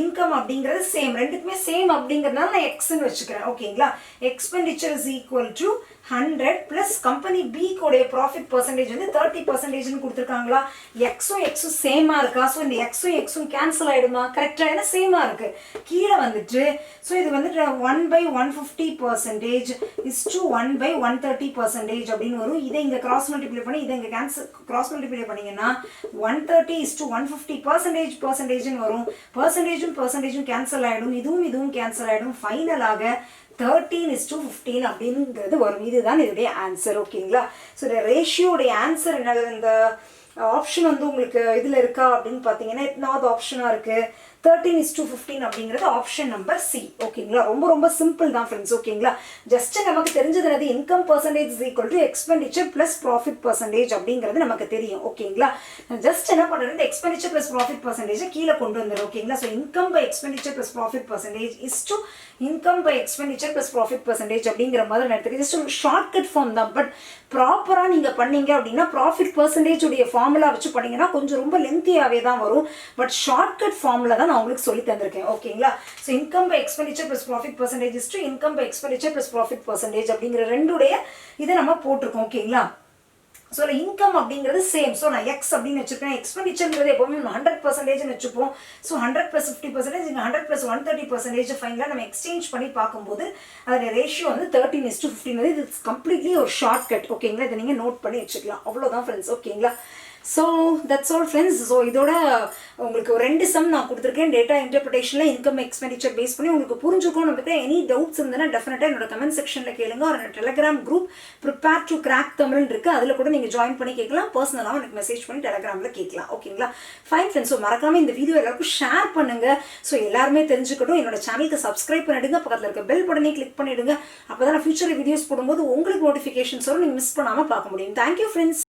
இன்கம் அப்படிங்கிறது சேம், ரெண்டுக்குமே சேம் அப்படிங்கிறதுனால நான் எக்ஸ்ன்னு வச்சுக்கிறேன். ஓகேங்களா, expenditure is equal to 100 plus company பிக்குடைய ப்ராஃபிட் பர்சன்டேஜ் வந்து 30%ன்னு கொடுத்துருக்காங்களா. எக்ஸும் சேமாக இருக்கா. ஸோ இந்த எக்ஸும் கேன்சல் ஆகிடுமா? கரெக்டாக ஏன்னா சேமாக இருக்குது. கீழே வந்துட்டு ஸோ இது வந்துட்டு 1/150% இஸ் டு 1/130% அப்படின்னு வரும். இதை இங்கே கிராஸ் மல்டிப்ளை பண்ணி இதை இங்கே கிராஸ் மல்டிப்ளை பண்ணிங்கன்னா 130 இஸ் டு 150% வரும். பர்சன்டேஜும் கேன்சல் ஆகிடும், இதுவும் கேன்சல் ஆகிடும். ஃபைனலாக 13:15 அப்படிங்கிறது வரும். இதுதான் இதோடைய ஆன்சர். ஓகேங்களா, ஸோ இந்த ரேஷியோடைய ஆன்சர் என்ன, இந்த ஆப்ஷன் வந்து உங்களுக்கு இதில் இருக்கா அப்படின்னு பார்த்தீங்கன்னா எத்தனாவது ஆப்ஷனாக இருக்குது, 13:15 அப்படிங்கிறது ஆப்ஷன் நம்பர் சி. ஓகேங்களா, ரொம்ப சிம்பிள் தான் ஃப்ரெண்ட்ஸ். ஓகேங்களா, ஜஸ்ட் நமக்கு தெரிஞ்சது என்னது, income percentage is equal to expenditure plus profit percentage அப்படிங்கிறது நமக்கு தெரியும். ஓகேங்களா, ஜஸ்ட் என்ன பண்ணுறது, எக்ஸ்பெண்டிச்சர் பிளஸ் ப்ராஃபிட் பர்சன்டேஜ் கீழே கொண்டு வந்துடும். ஓகேங்களா, so income by expenditure plus profit percentage is to income by expenditure plus profit percentage அப்படிங்கிற மாதிரி நான் எடுத்துக்கிறேன். ஜஸ்ட் ஒரு ஷார்ட்கட் ஃபார்ம் தான். பட் ப்ராப்பராக நீங்கள் பண்ணீங்க அப்படின்னா ப்ராஃபிட் பர்சன்டேஜ் உடைய ஃபார்முலா வச்சு பண்ணீங்கன்னா கொஞ்சம் ரொம்ப லென்த்தியாகவே தான் வரும். பட் ஷார்ட்கட் ஃபார்முலா தான் நான் உங்களுக்கு சொல்லி தந்திருக்கேன். ஓகேங்களா, so income by expenditure plus profit percentage is to income by expenditure plus profit percentage அப்படிங்கிற ரெண்டுடைய இதை நம்ம போட்டிருக்கோம். ஓகேங்களா, ஸோ இன்கம் அப்படிங்கிறது சேம். ஸோ நான் எக்ஸ் அப்படின்னு வச்சிருக்கேன். எக்ஸ்பெண்டிச்சர்ங்கிறது எப்போவுமே 100% வச்சுப்போம். ஸோ 100+50%, இங்கே 100+130% ஃபைனலாக நம்ம எக்ஸ்சேஞ்ச் பண்ணி பார்க்கும்போது அதோட ரேஷியோ வந்து 13:15 வந்து இது கம்ப்ளீட்லி ஒரு ஷார்ட் கட். ஓகேங்களா, இதை நீங்கள் நோட் பண்ணி வச்சுக்கலாம். அவ்வளோதான் ஃப்ரெண்ட்ஸ். ஓகேங்களா, so that's all friends. So இதோட உங்களுக்கு ஒரு 2 சம் நான் கொடுத்துருக்கேன் டேட்டா இன்டர்பிரிட்டேஷனில் இன்கம் எக்ஸ்பெண்டிச்சர் பேஸ் பண்ணி. உங்களுக்கு புரிஞ்சுக்கும். நமக்கு எனி டவுட்ஸ் இருந்ததுன்னா டெஃபினட்டாக என்னோட கமெண்ட் செக்ஷனில் கேளுங்க. ஒரு Telegram group prepare to crack Tamil இருக்குது, அதில் கூட நீங்கள் ஜாயின் பண்ணி கேட்கலாம். பர்சனலாக எனக்கு மெசேஜ் பண்ணி டெலகிராமில் கேட்கலாம். ஓகேங்களா, ஃபைன் ஃப்ரெண்ட்ஸ். ஸோ மறக்காமல் இந்த வீடியோ எல்லாருக்கும் ஷேர் பண்ணுங்கள். ஸோ எல்லாருமே தெரிஞ்சுக்கட்டும். என்னோட சேனலுக்கு சப்ஸ்கிரைப் பண்ணிடுங்க. பக்கத்தில் இருக்க பெல் பட்டனே கிளிக் பண்ணிவிடுங்க. அப்போ தான் நான் ஃபியூச்சரில் வீடியோஸ் போடும்போது உங்களுக்கு நோட்டிஃபிகேஷன்ஸ் வரும், நீங்கள் மிஸ் பண்ணாமல் பார்க்க முடியும். Thank you friends.